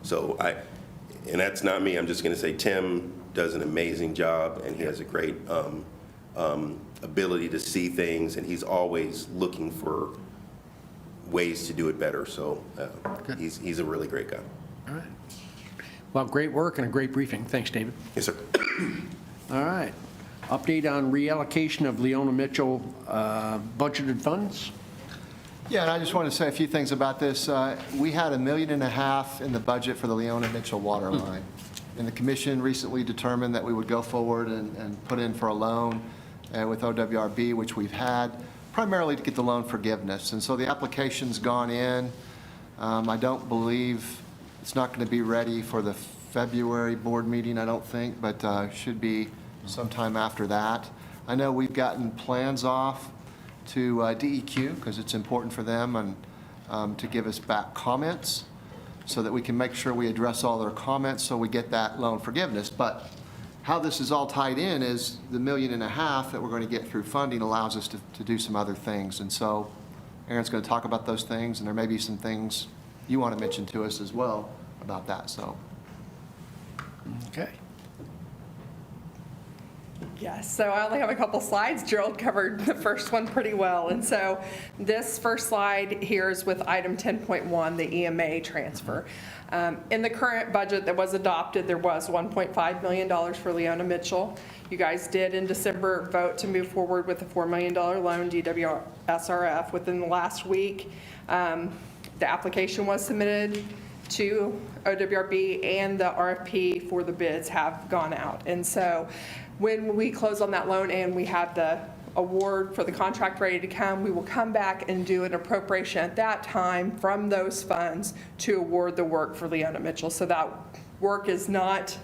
So and that's not me, I'm just gonna say Tim does an amazing job, and he has a great ability to see things, and he's always looking for ways to do it better. So he's a really great guy. All right. Well, great work and a great briefing. Thanks, David. Yes, sir. All right. Update on reallocation of Leona Mitchell budgeted funds. Yeah, and I just want to say a few things about this. We had $1.5 million in the budget for the Leona Mitchell water line. And the commission recently determined that we would go forward and put in for a loan with OWRB, which we've had, primarily to get the loan forgiveness. And so the application's gone in. I don't believe it's not going to be ready for the February board meeting, I don't think, but should be sometime after that. I know we've gotten plans off to DEQ because it's important for them and to give us back comments so that we can make sure we address all their comments so we get that loan forgiveness. But how this is all tied in is the $1.5 million that we're going to get through funding allows us to do some other things. And so Aaron's going to talk about those things, and there may be some things you want to mention to us as well about that. So. Okay. Yes, so I only have a couple slides. Gerald covered the first one pretty well. And so this first slide here is with item 10.1, the EMA transfer. In the current budget that was adopted, there was $1.5 million for Leona Mitchell. You guys did in December vote to move forward with a $4 million loan, DWSRF, within the last week. The application was submitted to OWRB, and the RFP for the bids have gone out. And so when we close on that loan and we have the award for the contract ready to come, we will come back and do an appropriation at that time from those funds to award the work for Leona Mitchell. So that work is not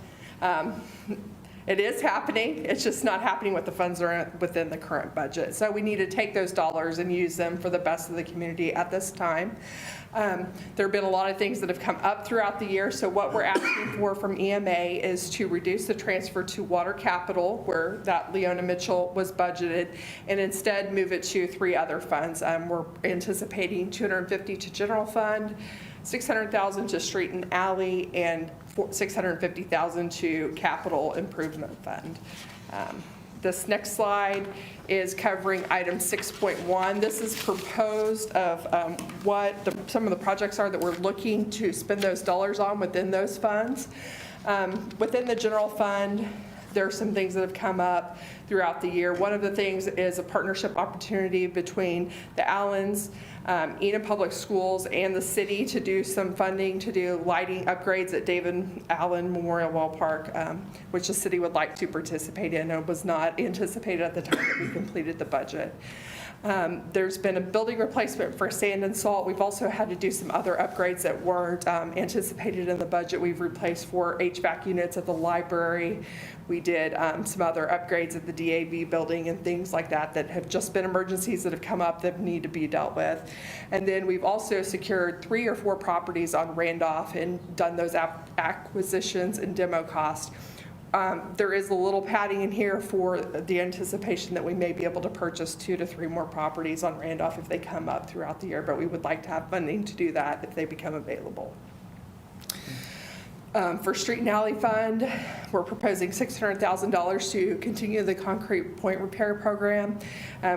It is happening, it's just not happening with the funds that are within the current budget. So we need to take those dollars and use them for the best of the community at this time. There have been a lot of things that have come up throughout the year, so what we're asking for from EMA is to reduce the transfer to water capital, where that Leona Mitchell was budgeted, and instead move it to 3 other funds. We're anticipating $250 to general fund, $600,000 to street and alley, and $650,000 to capital improvement fund. This next slide is covering item 6.1. This is proposed of what some of the projects are that we're looking to spend those dollars on within those funds. Within the general fund, there are some things that have come up throughout the year. One of the things is a partnership opportunity between the Allens, Enid Public Schools, and the city to do some funding to do lighting upgrades at David Allen Memorial Ballpark, which the city would like to participate in and was not anticipated at the time that we completed the budget. There's been a building replacement for sand and salt. We've also had to do some other upgrades that weren't anticipated in the budget. We've replaced 4 HVAC units at the library. We did some other upgrades at the DAV building and things like that that have just been emergencies that have come up that need to be dealt with. And then we've also secured 3 or 4 properties on Randolph and done those acquisitions and demo cost. There is a little padding in here for the anticipation that we may be able to purchase 2 to 3 more properties on Randolph if they come up throughout the year, but we would like to have funding to do that if they become available. For Street and Alley Fund, we're proposing $600,000 to continue the concrete point repair program.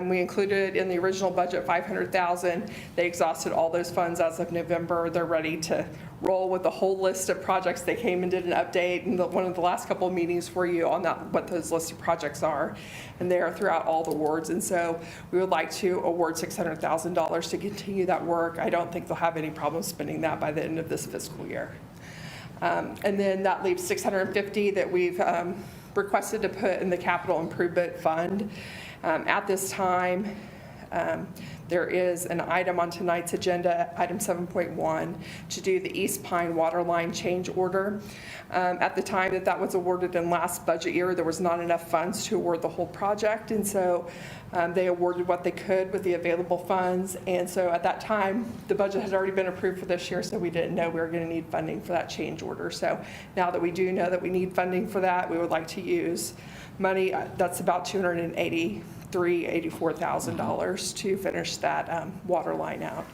We included in the original budget $500,000. They exhausted all those funds as of November. They're ready to roll with the whole list of projects. They came and did an update in one of the last couple of meetings for you on that, what those listed projects are, and they are throughout all the wards. And so we would like to award $600,000 to continue that work. I don't think they'll have any problem spending that by the end of this fiscal year. And then that leaves $650 that we've requested to put in the capital improvement fund. At this time, there is an item on tonight's agenda, item 7.1, to do the East Pine water line change order. At the time that was awarded in last budget year, there was not enough funds to award the whole project, and so they awarded what they could with the available funds. And so at that time, the budget had already been approved for this year, so we didn't know we were going to need funding for that change order. So now that we do know that we need funding for that, we would like to use money that's about $284,000 to finish that water line out.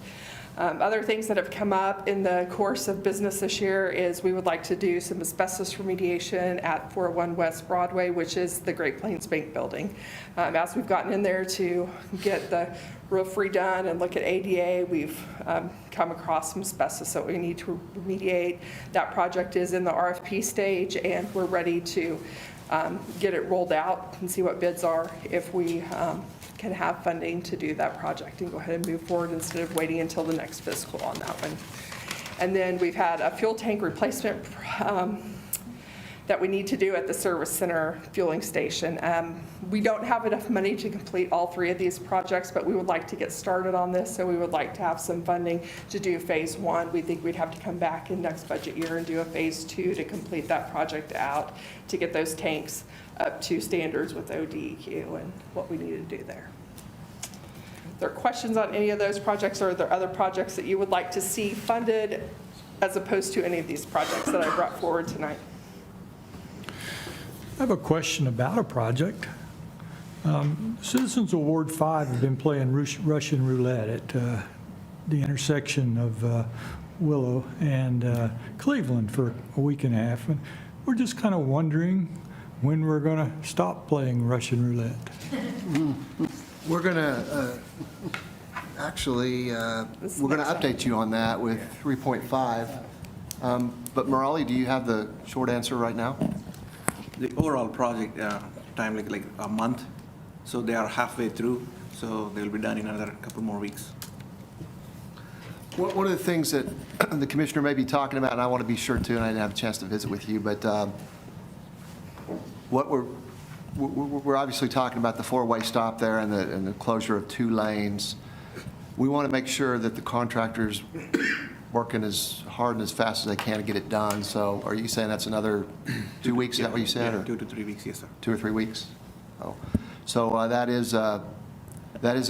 Other things that have come up in the course of business this year is we would like to do some asbestos remediation at 401 West Broadway, which is the Great Plains Bank building. As we've gotten in there to get the roof redone and look at ADA, we've come across some asbestos that we need to remediate. That project is in the RFP stage, and we're ready to get it rolled out and see what bids are if we can have funding to do that project and go ahead and move forward instead of waiting until the next fiscal on that one. And then we've had a fuel tank replacement that we need to do at the service center fueling station. We don't have enough money to complete all 3 of these projects, but we would like to get started on this, so we would like to have some funding to do phase 1. We think we'd have to come back in next budget year and do a phase 2 to complete that project out, to get those tanks up to standards with ODEQ and what we need to do there. If there are questions on any of those projects, or are there other projects that you would like to see funded as opposed to any of these projects that I brought forward tonight? I have a question about a project. Citizens of Ward 5 have been playing Russian roulette at the intersection of Willow and Cleveland for a week and a half. And we're just kind of wondering when we're going to stop playing Russian roulette. We're going to, actually, we're going to update you on that with 3.5. But Morali, do you have the short answer right now? The overall project time like a month, so they are halfway through, so they'll be done in another couple more weeks. One of the things that the commissioner may be talking about, and I want to be sure too, and I didn't have a chance to visit with you, but what we're obviously talking about the 4-way stop there and the closure of 2 lanes. We want to make sure that the contractors working as hard and as fast as they can to get it done. So are you saying that's another 2 weeks? Is that what you said? Yeah, or 2 to 3 weeks, yes, sir. 2 or 3 weeks? Oh, so that is a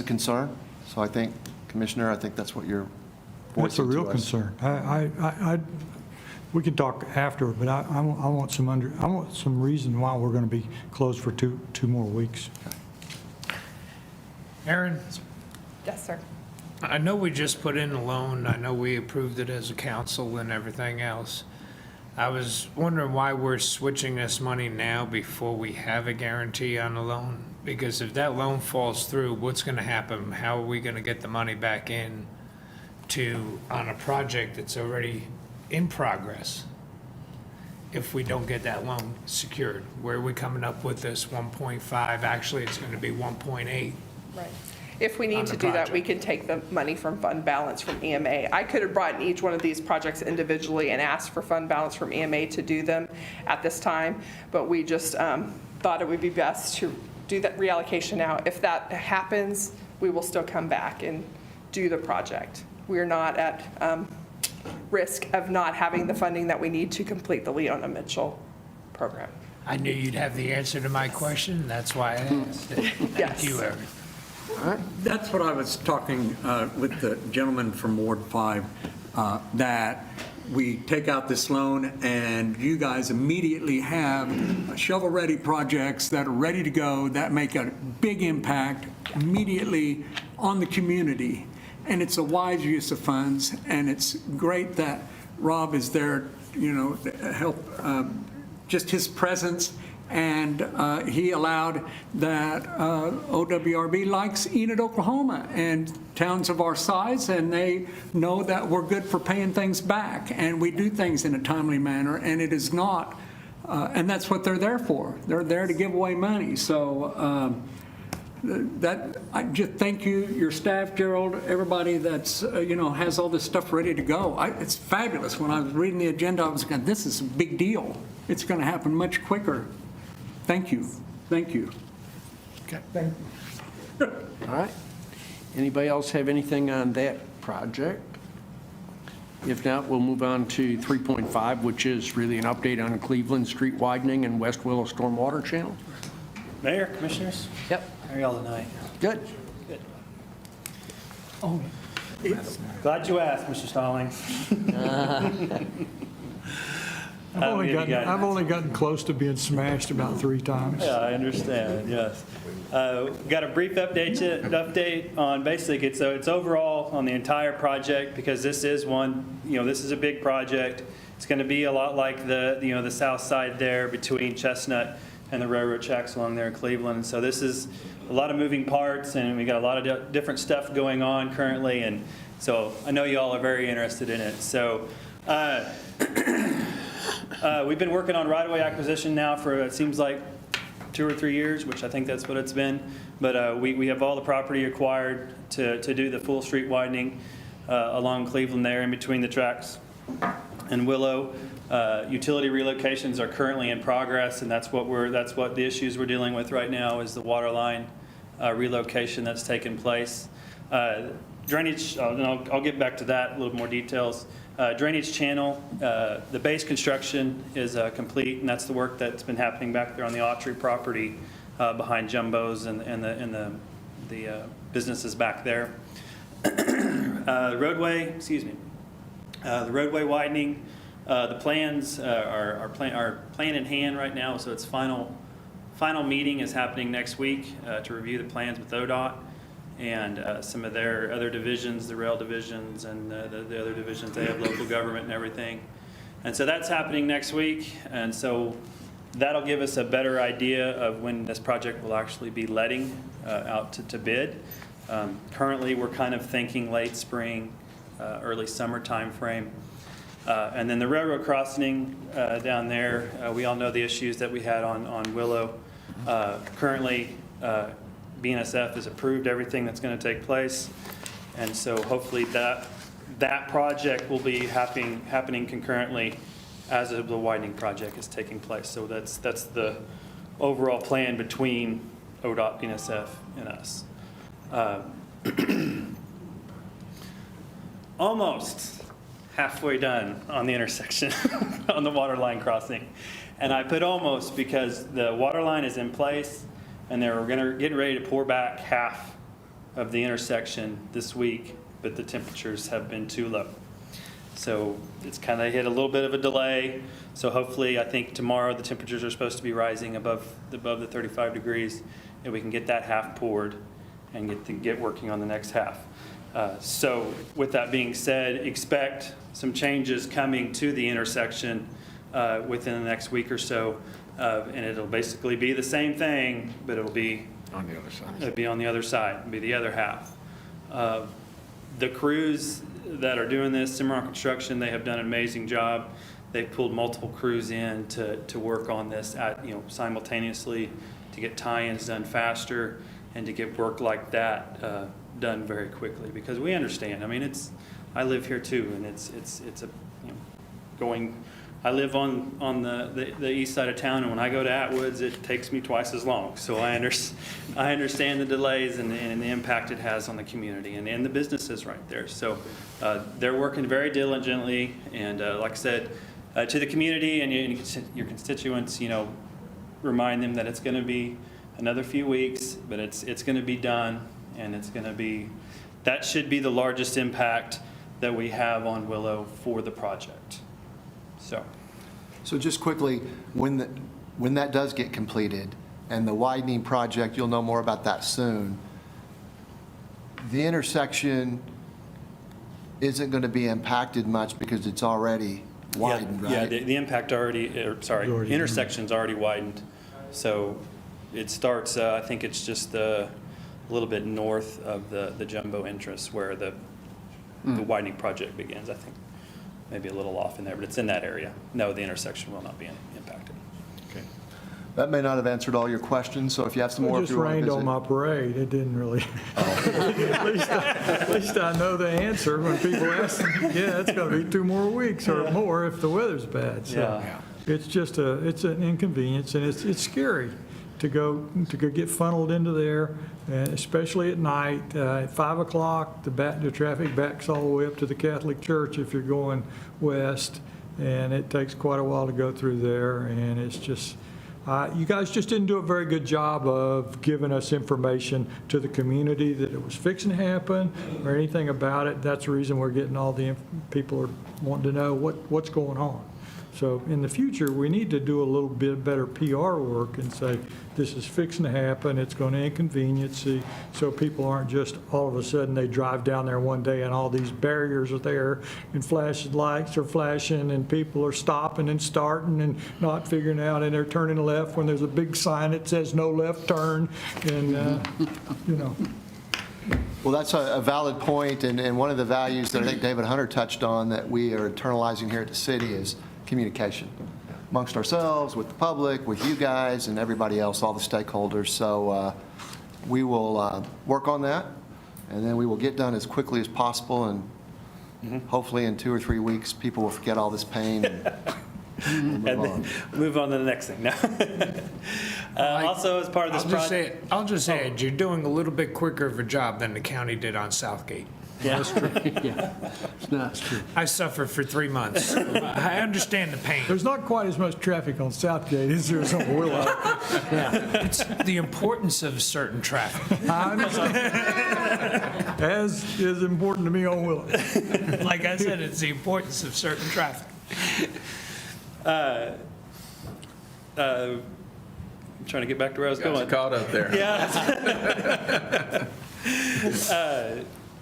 concern. So I think, Commissioner, I think that's what you're That's a voicing to real us. concern. We can talk after, but I want some reason why we're going to be closed for two more weeks. Aaron, Yes, sir. I know we just put in a loan, I know we approved it as a council and everything else. I was wondering why we're switching this money now before we have a guarantee on the loan? Because if that loan falls through, what's gonna happen? How are we gonna get the money back in on a project that's already in progress? If we don't get that loan secured, where are we coming up with this 1.5? Actually, it's gonna be 1.8. Right. If we need On to the do that, we project. can take the money from fund balance from EMA. I could have brought in each one of these projects individually and asked for fund balance from EMA to do them at this time, but we just thought it would be best to do that reallocation now. If that happens, we will still come back and do the project. We're not at risk of not having the funding that we need to complete the Leona Mitchell program. I knew you'd have the answer to my question, that's why I asked. Thank Yes. you, Aaron. That's what I was talking with the gentleman from Ward 5, that we take out this loan and you guys immediately have shovel-ready projects that are ready to go, that make a big impact immediately on the community. And it's a wise use of funds, and it's great that Rob is there, to help, just his presence. And he allowed that OWRB likes Enid, Oklahoma, and towns of our size, and they know that we're good for paying things back, and we do things in a timely manner, and it is not, and that's what they're there for. They're there to give away money. So I just thank you, your staff, Gerald, everybody that's, has all this stuff ready to go. It's fabulous. When I was reading the agenda, I was going, this is a big deal. It's going to happen much quicker. Thank you. Thank you. Okay. All right. Anybody else have anything on that project? If not, we'll move on to 3.5, which is really an update on Cleveland Street widening and West Willow Stormwater Channel. Mayor, Commissioners? Yep. How are y'all tonight? Good. Good. Oh, Glad you asked, Mr. Stallings. I've only gotten close to being smashed about 3 times. Yeah, I understand, yes. Got a brief update on basically, it's overall on the entire project, because this is this is a big project. It's going to be a lot like the south side there between Chestnut and the railroad tracks along there in Cleveland. And so this is a lot of moving parts, and we got a lot of different stuff going on currently, and so I know you all are very interested in it. So we've been working on right-of-way acquisition now for, it seems like, 2 or 3 years, which I think that's what it's been. But we have all the property acquired to do the full street widening along Cleveland there in between the tracks and Willow. Utility relocations are currently in progress, and that's what the issues we're dealing with right now is the water line relocation that's taken place. Drainage, and I'll get back to that, a little more details. Drainage channel, the base construction is complete, and that's the work that's been happening back there on the Autry property behind Jumbo's and the businesses back there. The roadway widening, the plans are plan in hand right now, so its final meeting is happening next week to review the plans with ODOT and some of their other divisions, the rail divisions and the other divisions. They have local government and everything. And so that's happening next week. And so that'll give us a better idea of when this project will actually be letting out to bid. Currently, we're kind of thinking late spring, early summer time frame. And then the railroad crossing down there, we all know the issues that we had on Willow. Currently, BNSF has approved everything that's going to take place, and so hopefully that project will be happening concurrently as the widening project is taking place. So that's the overall plan between ODOT, BNSF, and us. Almost halfway done on the intersection, on the water line crossing. And I put almost because the water line is in place, and they were getting ready to pour back half of the intersection this week, but the temperatures have been too low. So it's kind of hit a little bit of a delay. So hopefully, I think tomorrow the temperatures are supposed to be rising above the 35 degrees, and we can get that half poured and get working on the next half. So with that being said, expect some changes coming to the intersection within the next week or so, and it'll basically be the same thing, but it'll be On the other side. it'll be on the other side, it'll be the other half. The crews that are doing this, Cimarron Construction, they have done an amazing job. They've pulled multiple crews in to work on this simultaneously, to get tie-ins done faster and to get work like that done very quickly, because we understand. I mean, I live here too, and it's a, going, I live on the east side of town, and when I go to Atwoods, it takes me twice as long. So I understand the delays and the impact it has on the community and the businesses right there. So they're working very diligently, and like I said, to the community and your constituents, remind them that it's going to be another few weeks, but it's going to be done, and that should be the largest impact that we have on Willow for the project. So just quickly, when that does get completed and the widening project, you'll know more about that soon, the intersection isn't going to be impacted much because it's already widened, right? Yeah, the impact intersection's already widened. So it starts, I think it's just a little bit north of the jumbo entrance where the widening project begins, I think. Maybe a little off in there, but it's in that area. No, the intersection will not be impacted. Okay. That may not have answered all your questions, so if you have some more. It just rained on my parade. It didn't really. At least I know the answer when people ask me, yeah, it's going to be 2 more weeks or more if the weather's bad. So it's just it's an inconvenience, and it's scary to go get funneled into there, and especially at night. At 5 o'clock, the traffic backs all the way up to the Catholic Church if you're going west, and it takes quite a while to go through there, and it's just, you guys just didn't do a very good job of giving us information to the community that it was fixing to happen or anything about it. That's the reason we're getting all the people are wanting to know what's going on. So in the future, we need to do a little bit better PR work and say, this is fixing to happen, it's going to inconvenience you, so people aren't just all of a sudden they drive down there one day and all these barriers are there and flashing lights are flashing and people are stopping and starting and not figuring out, and they're turning left when there's a big sign that says no left turn, and Well, that's a valid point, and one of the values that I think David Hunter touched on that we are internalizing here at the city is communication amongst ourselves, with the public, with you guys, and everybody else, all the stakeholders. So we will work on that, and then we will get done as quickly as possible, and hopefully in 2 or 3 weeks, people will forget all this pain and move on to the next thing. Also, as part of this project, I'll just say it, you're doing a little bit quicker of a job than the county did on Southgate. Yeah, that's true. Yeah, that's true. I suffered for 3 months. I understand the pain. There's not quite as much traffic on Southgate as there is on Willow. It's the importance of certain traffic. I understand. As is important to me on Willow. Like I said, it's the importance of certain traffic. I'm trying to get back to where I was going. Caught up there. Yeah.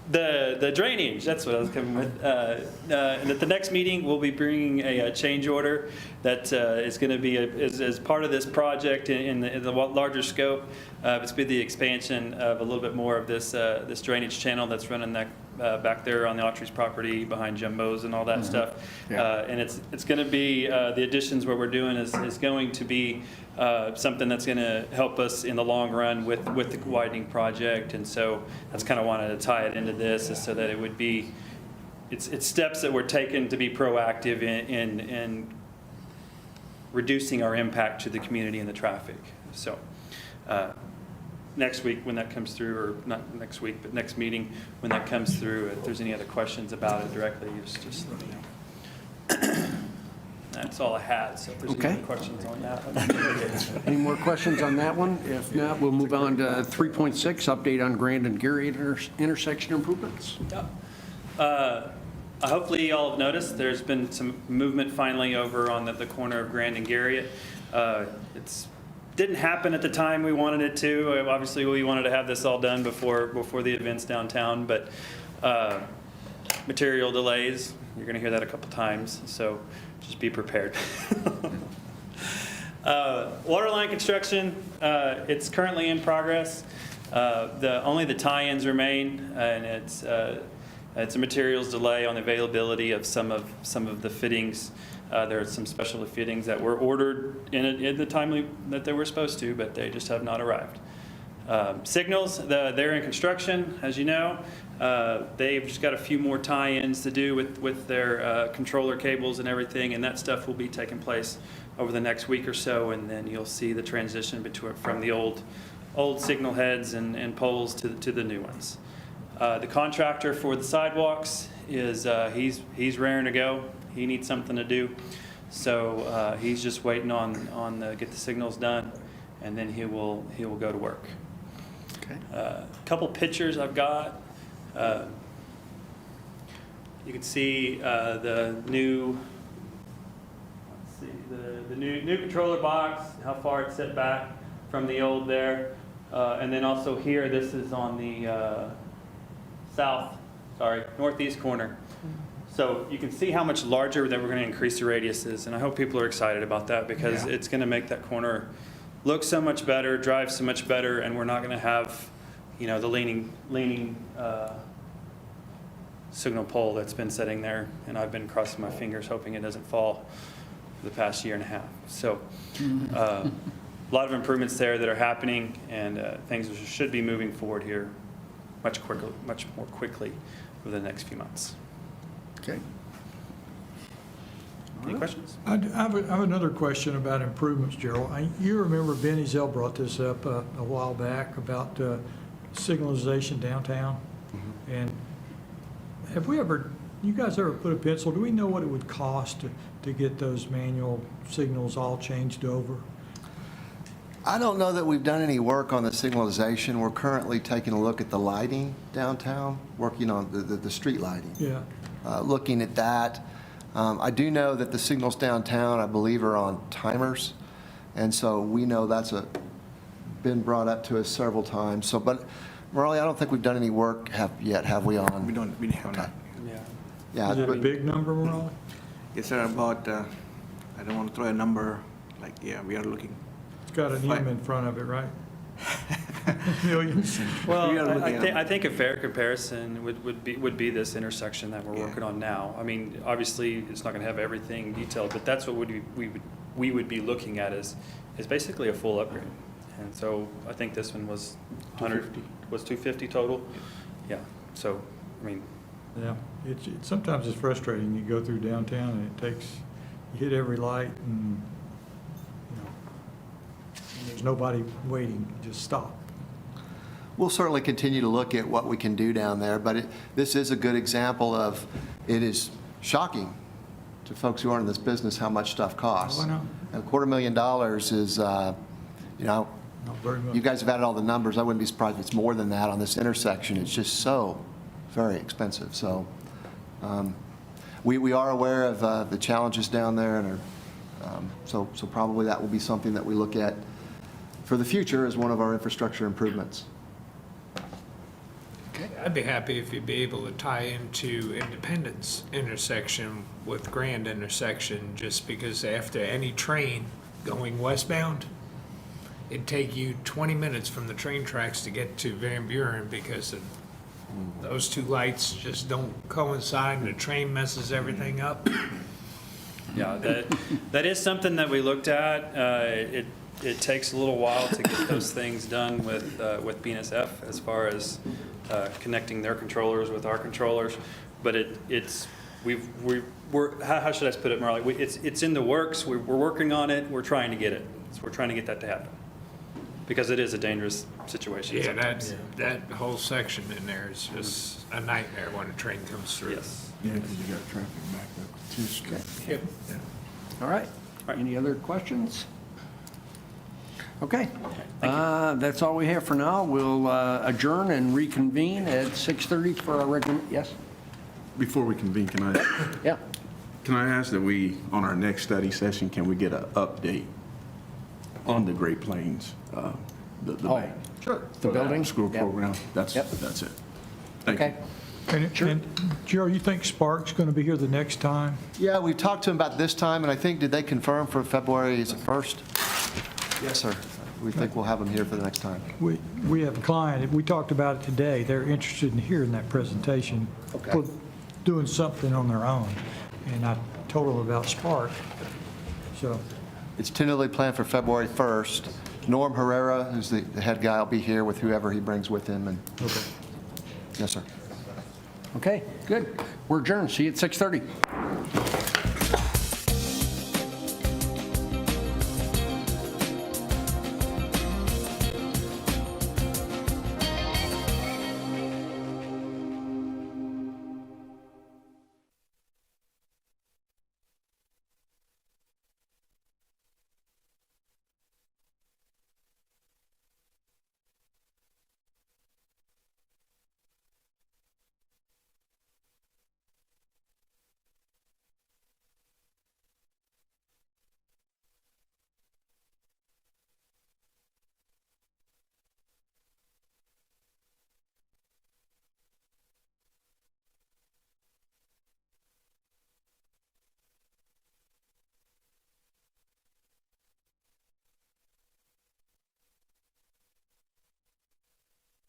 The drainage, that's what I was coming with. And at the next meeting, we'll be bringing a change order that is going to be, as part of this project in the larger scope. It's been the expansion of a little bit more of this drainage channel that's running back there on the Autry's property behind Jumbo's and all that stuff. And it's going to be, the additions what we're doing is going to be something that's going to help us in the long run with the widening project. And so that's kind of wanted to tie it into this, is so that it would be, it's steps that we're taking to be proactive in reducing our impact to the community and the traffic. So next week when that comes through, or not next week, but next meeting when that comes through, if there's any other questions about it directly, just let me know. That's all I had, so if there's any Okay. other questions on that. Any more questions on that one? If not, we'll move on to 3.6, update on Grand and Gary intersection improvements. Hopefully you all have noticed, there's been some movement finally over on the corner of Grand and Garriott. It's didn't happen at the time we wanted it to. Obviously, we wanted to have this all done before the events downtown, but material delays, you're going to hear that a couple times, so just be prepared. Water line construction, it's currently in progress. Only the tie-ins remain, and it's a materials delay on the availability of some of the fittings. There are some special fittings that were ordered in the time that they were supposed to, but they just have not arrived. Signals, they're in construction, as you know. They've just got a few more tie-ins to do with their controller cables and everything, and that stuff will be taking place over the next week or so, and then you'll see the transition from the old signal heads and poles to the new ones. The contractor for the sidewalks is he's raring to go. He needs something to do, so he's just waiting on get the signals done, and then he will go to work. Okay. A couple pictures I've got. You can see the new. Let's see the new controller box. How far it's set back from the old there, and then also here. This is on the northeast corner. So you can see how much larger that we're going to increase the radiuses, and I hope people are excited about that because it's going to make that corner look so much better, drive so much better, and we're not going to have, the leaning signal pole that's been sitting there, and I've been crossing my fingers hoping it doesn't fall for the past year and a half. So a lot of improvements there that are happening, and things should be moving forward here much more quickly over the next few months. Okay. Any questions? I have another question about improvements, Gerald. You remember Benny Zell brought this up a while back about signalization downtown? Mm-hmm. And have you guys ever put a pencil, do we know what it would cost to get those manual signals all changed over? I don't know that we've done any work on the signalization. We're currently taking a look at the lighting downtown, working on the street lighting. Yeah. Looking at that. I do know that the signals downtown, I believe, are on timers, and so we know that's been brought up to us several times. So, but Morley, I don't think we've done any work yet, have we? On We have not. yeah, Is it a but big number, Morley? Yes, sir, about, I don't want to throw a number, we are looking. It's got an M in front of it, right? Millions. Well, We are looking at- I think a fair comparison would be this intersection that we're working on now. I mean, obviously, it's not going to have everything detailed, but that's what we would be looking at is basically a full upgrade. And so I think this one was 250 total. Yeah. So I mean. Yeah, sometimes it's frustrating. You go through downtown and you hit every light and, and there's nobody waiting, you just stop. we'll certainly continue to look at what we can do down there, but this is a good example of, it is shocking to folks who aren't in this business how much stuff costs. Oh, I know. And $250,000 is, Not very much. you guys have added all the numbers. I wouldn't be surprised if it's more than that on this intersection. It's just so very expensive. So we are aware of the challenges down there, and so probably that will be something that we look at for the future as one of our infrastructure improvements. I'd be happy if you'd be able to tie into Independence intersection with Grand intersection, just because after any train going westbound, it'd take you 20 minutes from the train tracks to get to Van Buren because of those two lights just don't coincide and the train messes everything up. Yeah, that is something that we looked at. It takes a little while to get those things done with BNSF as far as connecting their controllers with our controllers, but we're how should I put it, Marley? It's in the works. We're working on it. We're trying to get it. So we're trying to get that to happen because it is a dangerous situations. Yeah, that whole section in there is just a nightmare when a train comes through. Yes. Yeah, because you got traffic backed up to street. Yep. All right. Any other questions? Okay. That's all we have for now. We'll adjourn and reconvene at 6:30 for our regular, yes? Before we convene, Yeah. can I ask that we, on our next study session, can we get an update on the Great Plains, the bank? Sure. The building? School Yep. program? That's it. Thank you. Okay. And Gerald, you think Spark's going to be here the next time? Yeah, we talked to him about this time, and I think, did they confirm for February, is it 1st? Yes, sir. We think we'll have him here for the next time. We have a client, we talked about it today, they're interested in hearing that presentation. Okay. For doing something on their own. And I told them about Spark, so. It's tentatively planned for February 1st. Norm Herrera, who's the head guy, will be here with whoever he brings with him, and, Okay. yes, sir. Okay, good. We're adjourned. See you at 6:30.